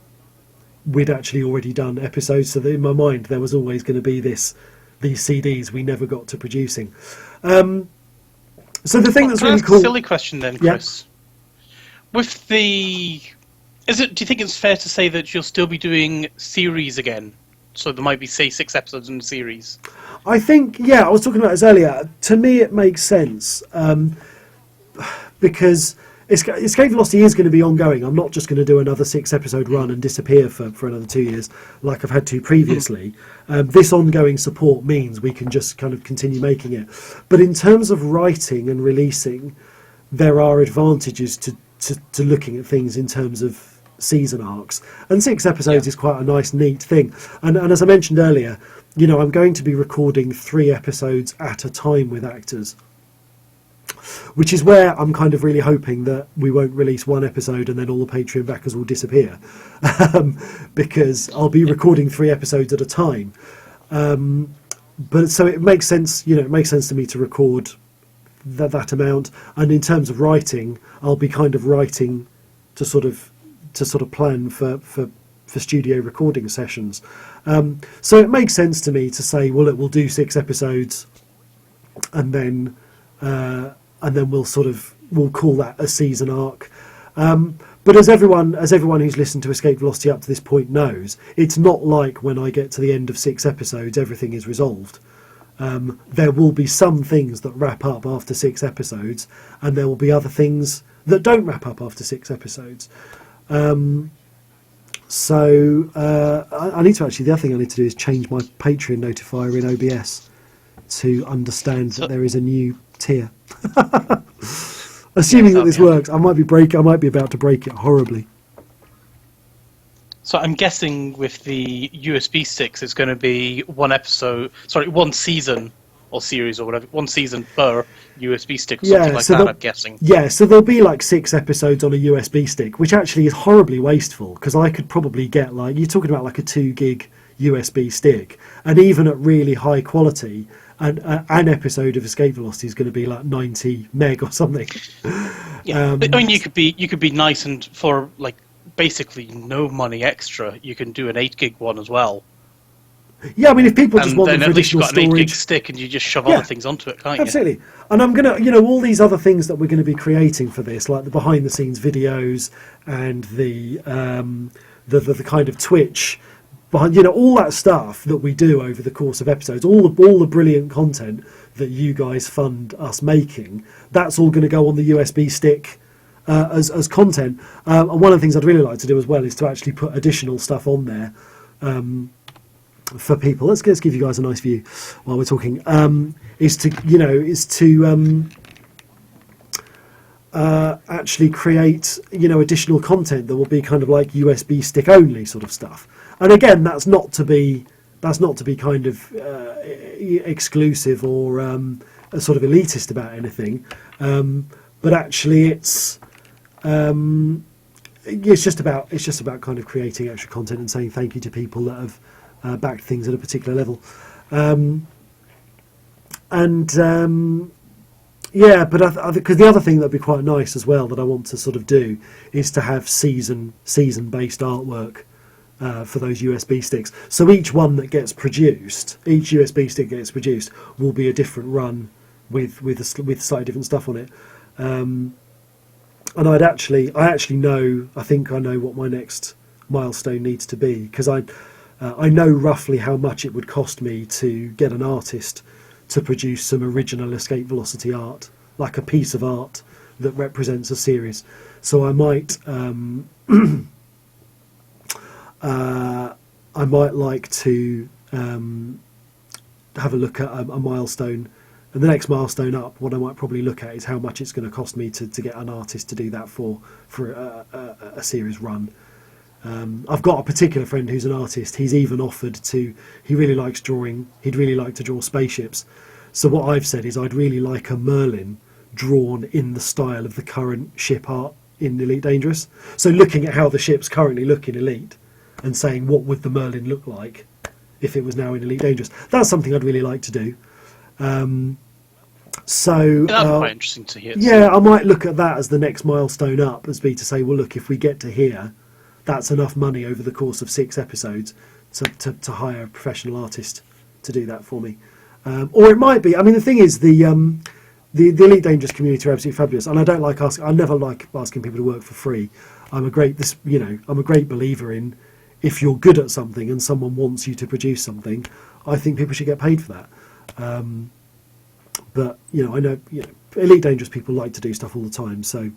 we'd actually already done episodes, so that in my mind there was always going to be these CDs we never got to producing. So the thing that's really cool... A silly question then, Chris. Yeah. Do you think it's fair to say that you'll still be doing series again? So there might be, say, 6 episodes in the series. I think, I was talking about this earlier. To me, it makes sense because Escape Velocity is going to be ongoing. I'm not just going to do another 6-episode run and disappear for another 2 years like I've had to previously. This ongoing support means we can just kind of continue making it. But in terms of writing and releasing, there are advantages to looking at things in terms of season arcs, and 6 episodes is quite a nice, neat thing. And as I mentioned earlier, I'm going to be recording 3 episodes at a time with actors. which is where I'm kind of really hoping that we won't release one episode and then all the Patreon backers will disappear, because I'll be recording 3 episodes at a time. But so it makes sense, it makes sense to me to record that amount. And in terms of writing, I'll be kind of writing to sort of plan for studio recording sessions. So it makes sense to me to say, well, we'll do 6 episodes, and then we'll call that a season arc. But as everyone who's listened to Escape Velocity up to this point knows, it's not like when I get to the end of 6 episodes, everything is resolved. There will be some things that wrap up after 6 episodes, and there will be other things that don't wrap up after 6 episodes. So I need to the other thing I need to do is change my Patreon notifier in OBS to understand that there is a new tier. Assuming that this works, I might be about to break it horribly. So I'm guessing with the USB sticks, it's going to be one season or series or whatever, 1 season per USB stick or something like that, I'm guessing. Yeah, so there'll be like 6 episodes on a USB stick, which actually is horribly wasteful, because I could probably get you're talking about like a 2 gig USB stick, and even at really high quality, an episode of Escape Velocity is going to be like 90 meg or something. Yeah, I mean, you could be nice, and for like basically no money extra, you can do an 8 gig one as well. Yeah, I mean, if people just want then them for at least you've additional got an 8 gig storage, stick, and you just shove other things onto it, can't you? Absolutely. And I'm gonna, all these other things that we're going to be creating for this, like the behind the scenes videos and the kind of Twitch behind, all that stuff that we do over the course of episodes, all the brilliant content that you guys fund us making, that's all going to go on the USB stick as content. And one of the things I'd really like to do as well is to actually put additional stuff on there. For people, let's give you guys a nice view while we're talking. Is to actually create additional content that will be kind of like USB stick only sort of stuff. And again, that's not to be kind of exclusive or sort of elitist about anything. But actually, it's just about kind of creating extra content and saying thank you to people that have backed things at a particular level. But because the other thing that'd be quite nice as well that I want to sort of do is to have season based artwork for those USB sticks. So each one that gets produced, each USB stick gets produced, will be a different run with slightly different stuff on it. And I think I know what my next milestone needs to be, because I know roughly how much it would cost me to get an artist to produce some original Escape Velocity art, like a piece of art that represents a series. So I might like to have a look at a milestone, and the next milestone up, what I might probably look at is how much it's going to cost me to get an artist to do that for a series run. I've got a particular friend who's an artist. He's even offered to. He really likes drawing. He'd really like to draw spaceships. So what I've said is I'd really like a Merlin drawn in the style of the current ship art in Elite Dangerous. So looking at how the ships currently look in Elite, and saying what would the Merlin look like if it was now in Elite Dangerous. That's something I'd really like to do. That'd be quite interesting to hear. Yeah, I might look at that as the next milestone up, as be to say, well, look, if we get to here, that's enough money over the course of 6 episodes to hire a professional artist to do that for me. Or it might be. I mean, the thing is, the Elite Dangerous community are absolutely fabulous, and I never like asking people to work for free. I'm a great believer in, if you're good at something and someone wants you to produce something, I think people should get paid for that. But I know Elite Dangerous people like to do stuff all the time, so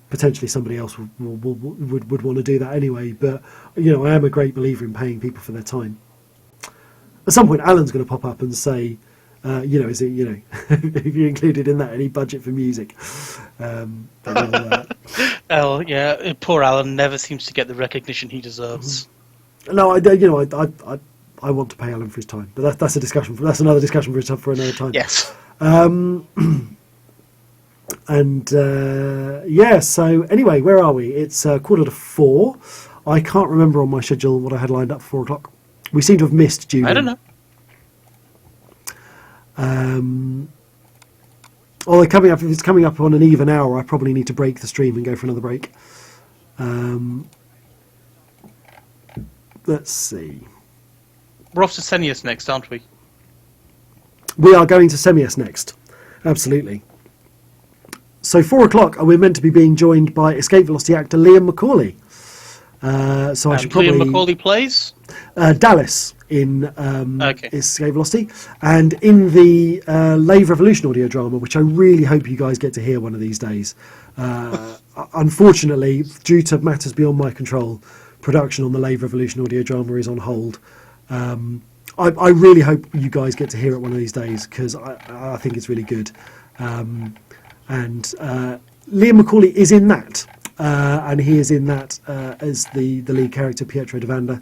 potentially somebody else would want to do that anyway. But I am a great believer in paying people for their time. At some point, Alan's going to pop up and say, is it have you included in that any budget for music? Oh yeah, poor Alan never seems to get the recognition he deserves. No, I want to pay Alan for his time, but that's a discussion. That's another discussion for another time. Yes. And yeah, so anyway, where are we? It's 4:45. I can't remember on my schedule what I had lined up for 4:00. We seem to have missed Julian. I don't know. Although if it's coming up on an even hour, I probably need to break the stream and go for another break. Let's see. We're off to Senius next, aren't we? We are going to Semius next. Absolutely. So 4:00, and we're meant to be being joined by Escape Velocity actor Liam Macaulay. So I should probably... Liam Macaulay plays? Dallas in Okay. Escape Velocity, and in the Lave Revolution audio drama, which I really hope you guys get to hear one of these days. Unfortunately, due to matters beyond my control, production on the Lave Revolution audio drama is on hold. I really hope you guys get to hear it one of these days, because I think it's really good. And Liam Macaulay is in that, and he is in that as the lead character, Pietro Devanda.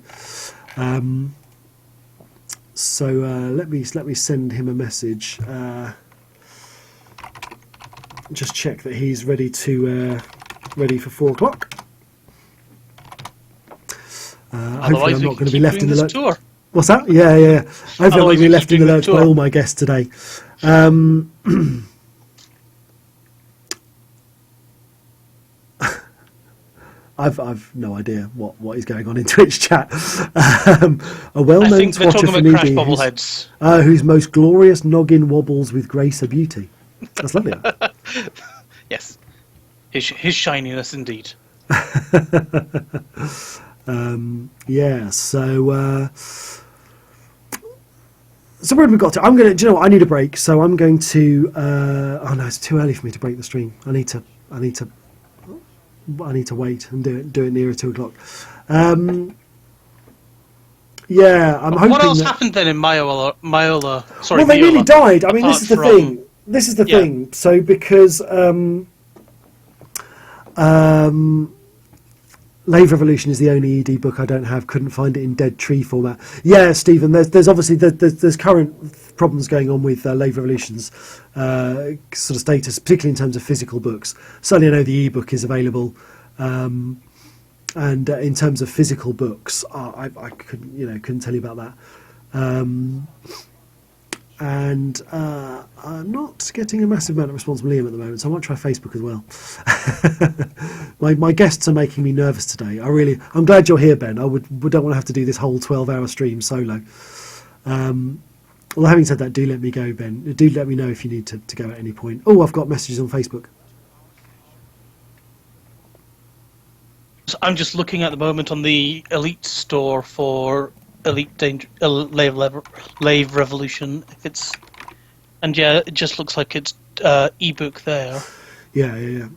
So let me send him a message. Just check that he's ready for 4:00. Hopefully, I'm not going to be left in the lurch. Tour. What's that? Yeah. Hopefully, I'm not going to be left in the lurch by tour. all my guests today. I've no idea what is going on in Twitch chat. A I well-known think they're swatter talking for about Crash newbie Bobbleheads. whose most glorious noggin wobbles with grace or beauty. That's lovely. Yes. His shininess, indeed. Yeah. So where have we got to? I'm gonna. Do you know what? I need a break, so I'm going to. Oh no, it's too early for me to break the stream. I need to wait and do it nearer 2:00. Yeah, I'm hoping. What else that, happened then in Myola? Sorry, well, they Viola, nearly died. I mean, this apart is the from- thing. This is the Yeah. thing. So because Lave Revolution is the only ED book I don't have. Couldn't find it in Dead Tree format. Yeah, Stephen. There's obviously there's current problems going on with Lave Revolution's sort of status, particularly in terms of physical books. Certainly, I know the ebook is available, and in terms of physical books, I couldn't tell you about that. And I'm not getting a massive amount of response from Liam at the moment, so I might try Facebook as well. my guests are making me nervous today. I'm glad you're here, Ben. We don't want to have to do this whole 12-hour stream solo. Well, having said that, do let me go, Ben. Do let me know if you need to go at any point. Oh, I've got messages on Facebook. So I'm just looking at the moment on the Elite store for Elite Lave Revolution. And yeah, it just looks like it's ebook there. Yeah.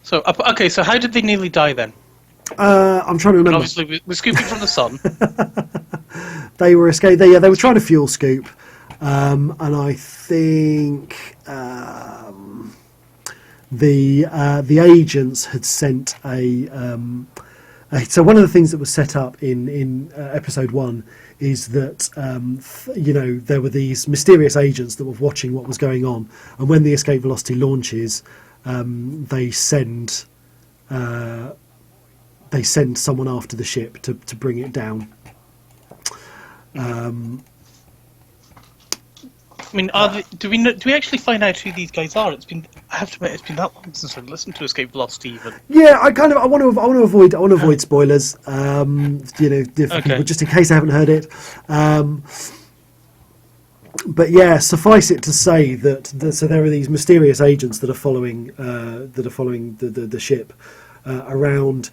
So okay, so how did they nearly die then? I'm trying to And remember. obviously, we're scooping from the sun. They were escaped. They were trying to fuel scoop, and I think the agents had sent so one of the things that was set up in episode 1 is that there were these mysterious agents that were watching what was going on, and when the Escape Velocity launches, they send someone after the ship to bring it down. I mean, do we actually find out who these guys are? I have to admit, it's been that long since I've listened to Escape Velocity even. Yeah, I want to avoid spoilers. People, just in case I haven't heard it. But yeah, suffice it to say that so there are these mysterious agents that are following the ship around.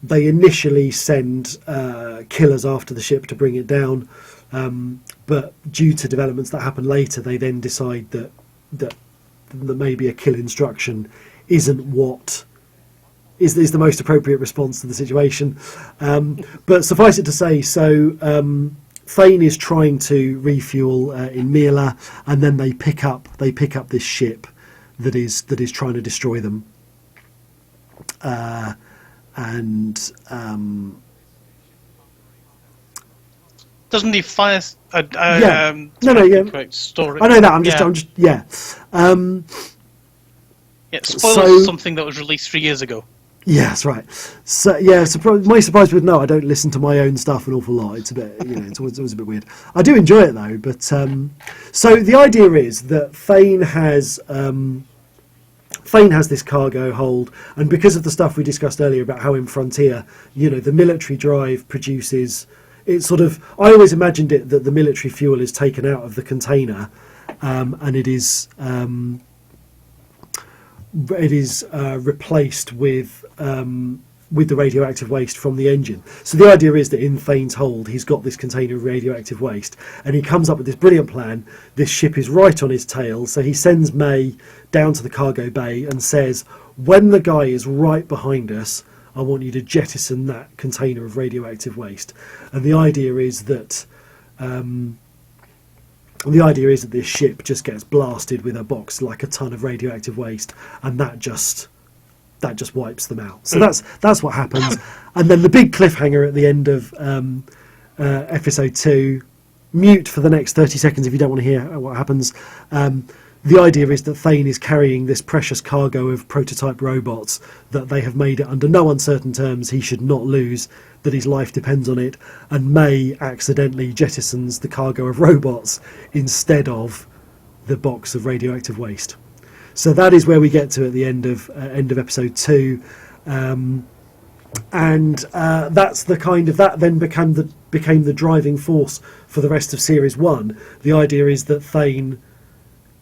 They initially send killers after the ship to bring it down, but due to developments that happen later, they then decide that maybe a kill instruction isn't what is the most appropriate response to the situation. But suffice it to say, so Thane is trying to refuel in Mila, and then they pick up this ship that is trying to destroy them. And Doesn't he fire? Yeah. Yeah. Correct story. I know that. I'm just. Yeah. It spoils So- something that was released 3 years ago. Yeah, that's right. So yeah, my surprise would no, I don't listen to my own stuff an awful lot. It's a bit, it's always a bit weird. I do enjoy it though, but so the idea is that Thane has this cargo hold, and because of the stuff we discussed earlier about how in Frontier, the military drive produces. It's sort of. I always imagined it that the military fuel is taken out of the container, and it is replaced with the radioactive waste from the engine. So the idea is that in Thane's hold, he's got this container of radioactive waste, and he comes up with this brilliant plan. This ship is right on his tail, so he sends May down to the cargo bay and says, when the guy is right behind us, I want you to jettison that container of radioactive waste. And the idea is that this ship just gets blasted with a box like a ton of radioactive waste, and that just wipes them out. So that's what happens. And then the big cliffhanger at the end of episode 2. Mute for the next 30 seconds if you don't want to hear what happens. The idea is that Thane is carrying this precious cargo of prototype robots that they have made it under no uncertain terms he should not lose, that his life depends on it, and May accidentally jettisons the cargo of robots instead of the box of radioactive waste. So that is where we get to at the end of episode 2, and that's the kind of that then became the driving force for the rest of series 1. The idea is that Thane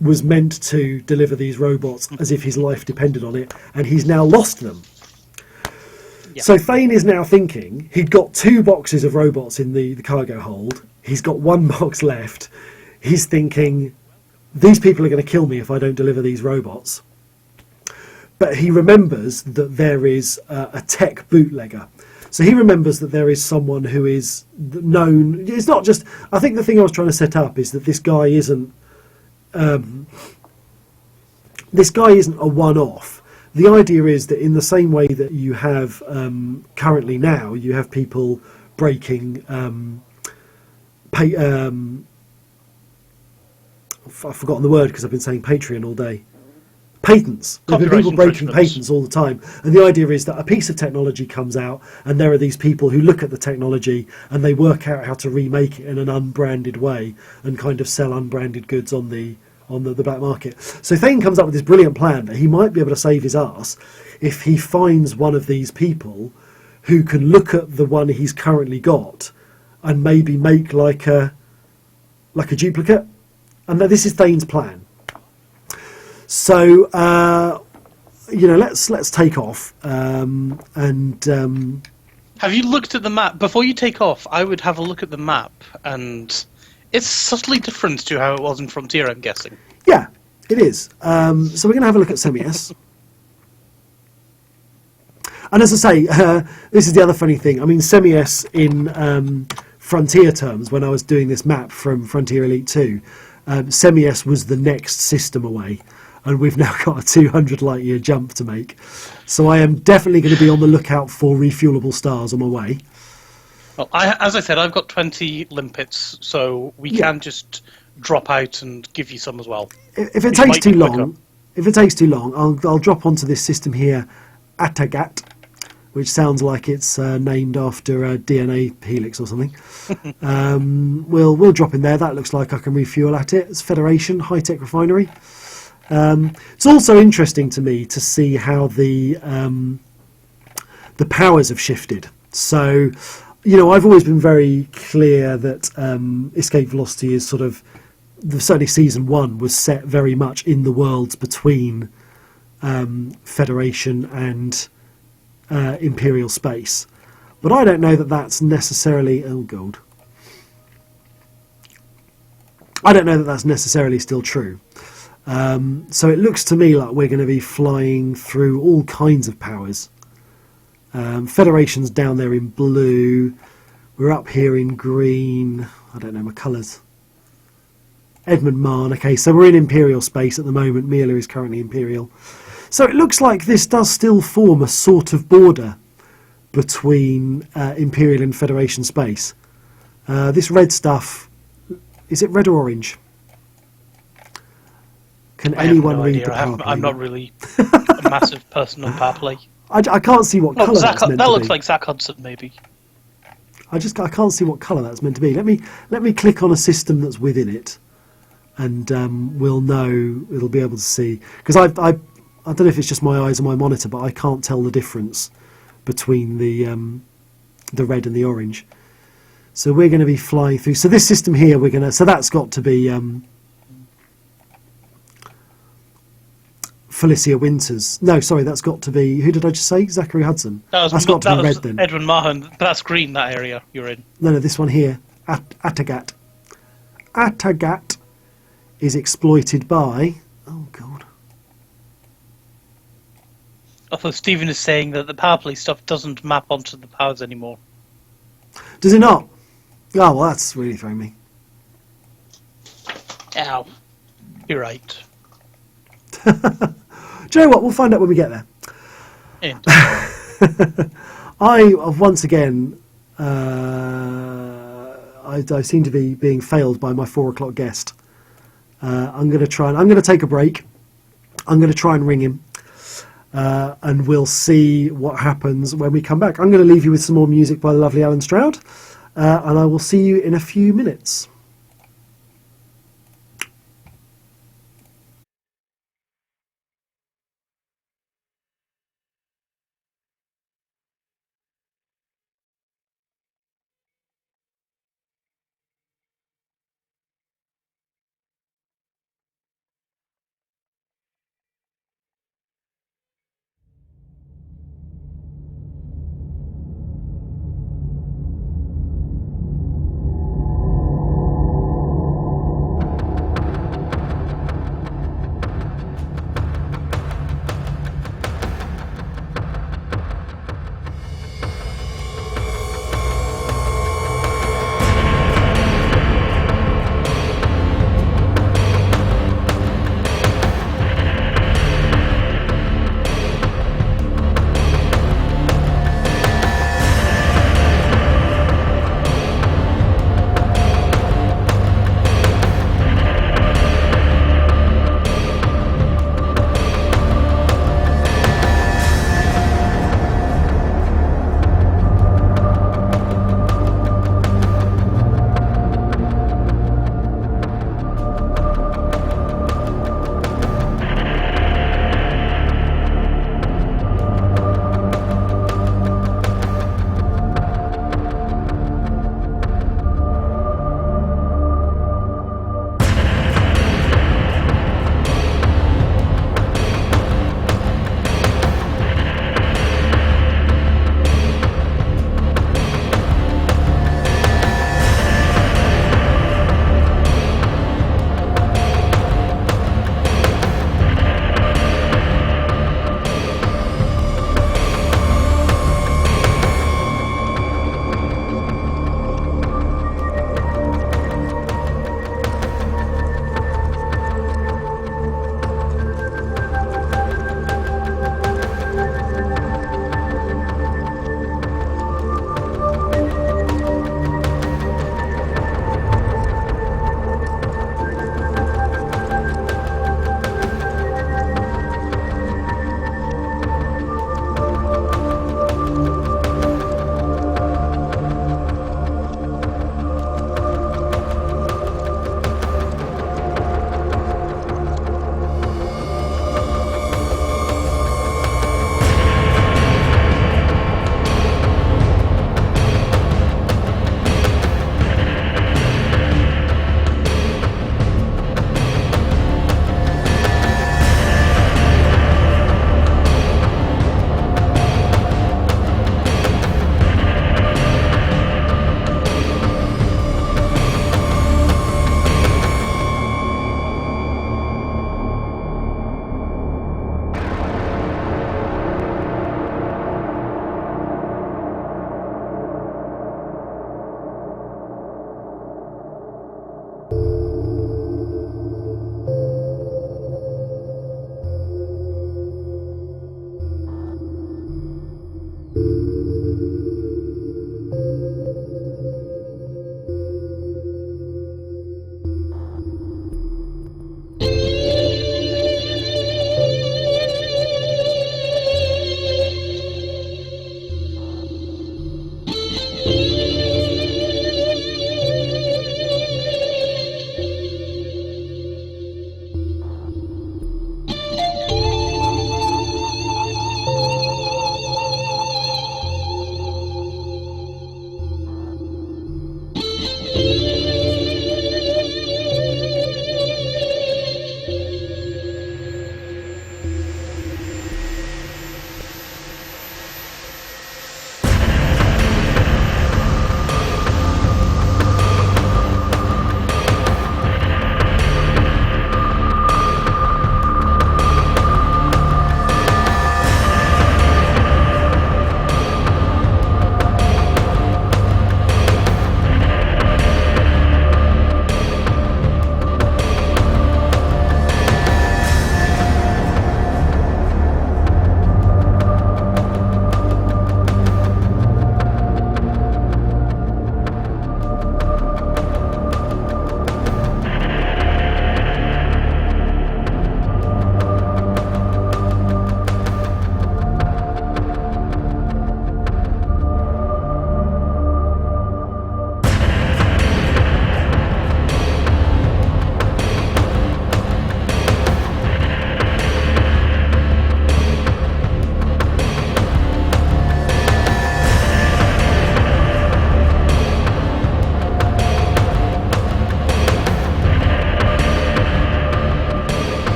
was meant to deliver these robots as if his life depended on it, and he's now lost them. Yeah. So Thane is now thinking he'd got 2 boxes of robots in the cargo hold. He's got 1 box left. He's thinking, these people are going to kill me if I don't deliver these robots. But he remembers that there is a tech bootlegger. So he remembers that there is someone who is known. It's not just. I think the thing I was trying to set up is that this guy isn't. This guy isn't a one-off. The idea is that in the same way that you have currently now, you have people breaking. I've forgotten the word because I've been saying Patreon all day. Patents. There have been people breaking patents all the time. And the idea is that a piece of technology comes out, and there are these people who look at the technology and they work out how to remake it in an unbranded way and kind of sell unbranded goods on the black market. So Thane comes up with this brilliant plan that he might be able to save his ass if he finds one of these people who can look at the one he's currently got and maybe make like a duplicate. And this is Thane's plan. So let's take off and Have you looked at the map before you take off? I would have a look at the map, and it's subtly different to how it was in Frontier, I'm guessing. yeah, it is. So we're going to have a look at Semi-S. And as I say, this is the other funny thing. I mean, Semi-S in Frontier terms, when I was doing this map from Frontier Elite 2, Semi-S was the next system away. And we've now got a 200 light year jump to make. So I am definitely going to be on the lookout for refuelable stars on my way. Well, as I said, I've got 20 limpets, so we can just drop out and give you some as well. If it takes too long, I'll drop onto this system here, Atagat, which sounds like it's named after a DNA helix or something. We'll drop in there. That looks like I can refuel at it. It's Federation high-tech refinery. It's also interesting to me to see how the powers have shifted. So, I've always been very clear that escape velocity is sort of, certainly season 1 was set very much in the worlds between Federation and Imperial space. But I don't know that that's necessarily... Oh, God. I don't know that that's necessarily still true. So it looks to me like we're going to be flying through all kinds of powers. Federation's down there in blue. We're up here in green. I don't know my colours. Edmund Marn. Okay, so we're in Imperial space at the moment. Mila is currently Imperial. So it looks like this does still form a sort of border between Imperial and Federation space. This red stuff, is it red or orange? Can I have anyone no read idea. the power play? I'm not really a massive person on power play. I can't see what No, colour that's meant that to looks be. like Zach Hudson, maybe. I can't see what colour that's meant to be. Let me click on a system that's within it, and we'll know. It'll be able to see, because I don't know if it's just my eyes or my monitor, but I can't tell the difference between the red and the orange. So we're going to be flying through. So this system here, so that's got to be Felicia Winters. No, sorry, that's got to be, who did I just say? Zachary Hudson. That's got to be red then. Edwin Mahan. But that's green, that area you're in. No, this one here, Atagat. Atagat is exploited by... Oh, God. Although Stephen is saying that the power play stuff doesn't map onto the powers anymore. Does it not? Oh, well, that's really throwing me. Ow. You're right. Do you know what? We'll find out when we get there. And I have once again... I seem to be being failed by my 4 o'clock guest. I'm going to take a break. I'm going to try and ring him. And we'll see what happens when we come back. I'm going to leave you with some more music by the lovely Alan Stroud. And I will see you in a few minutes.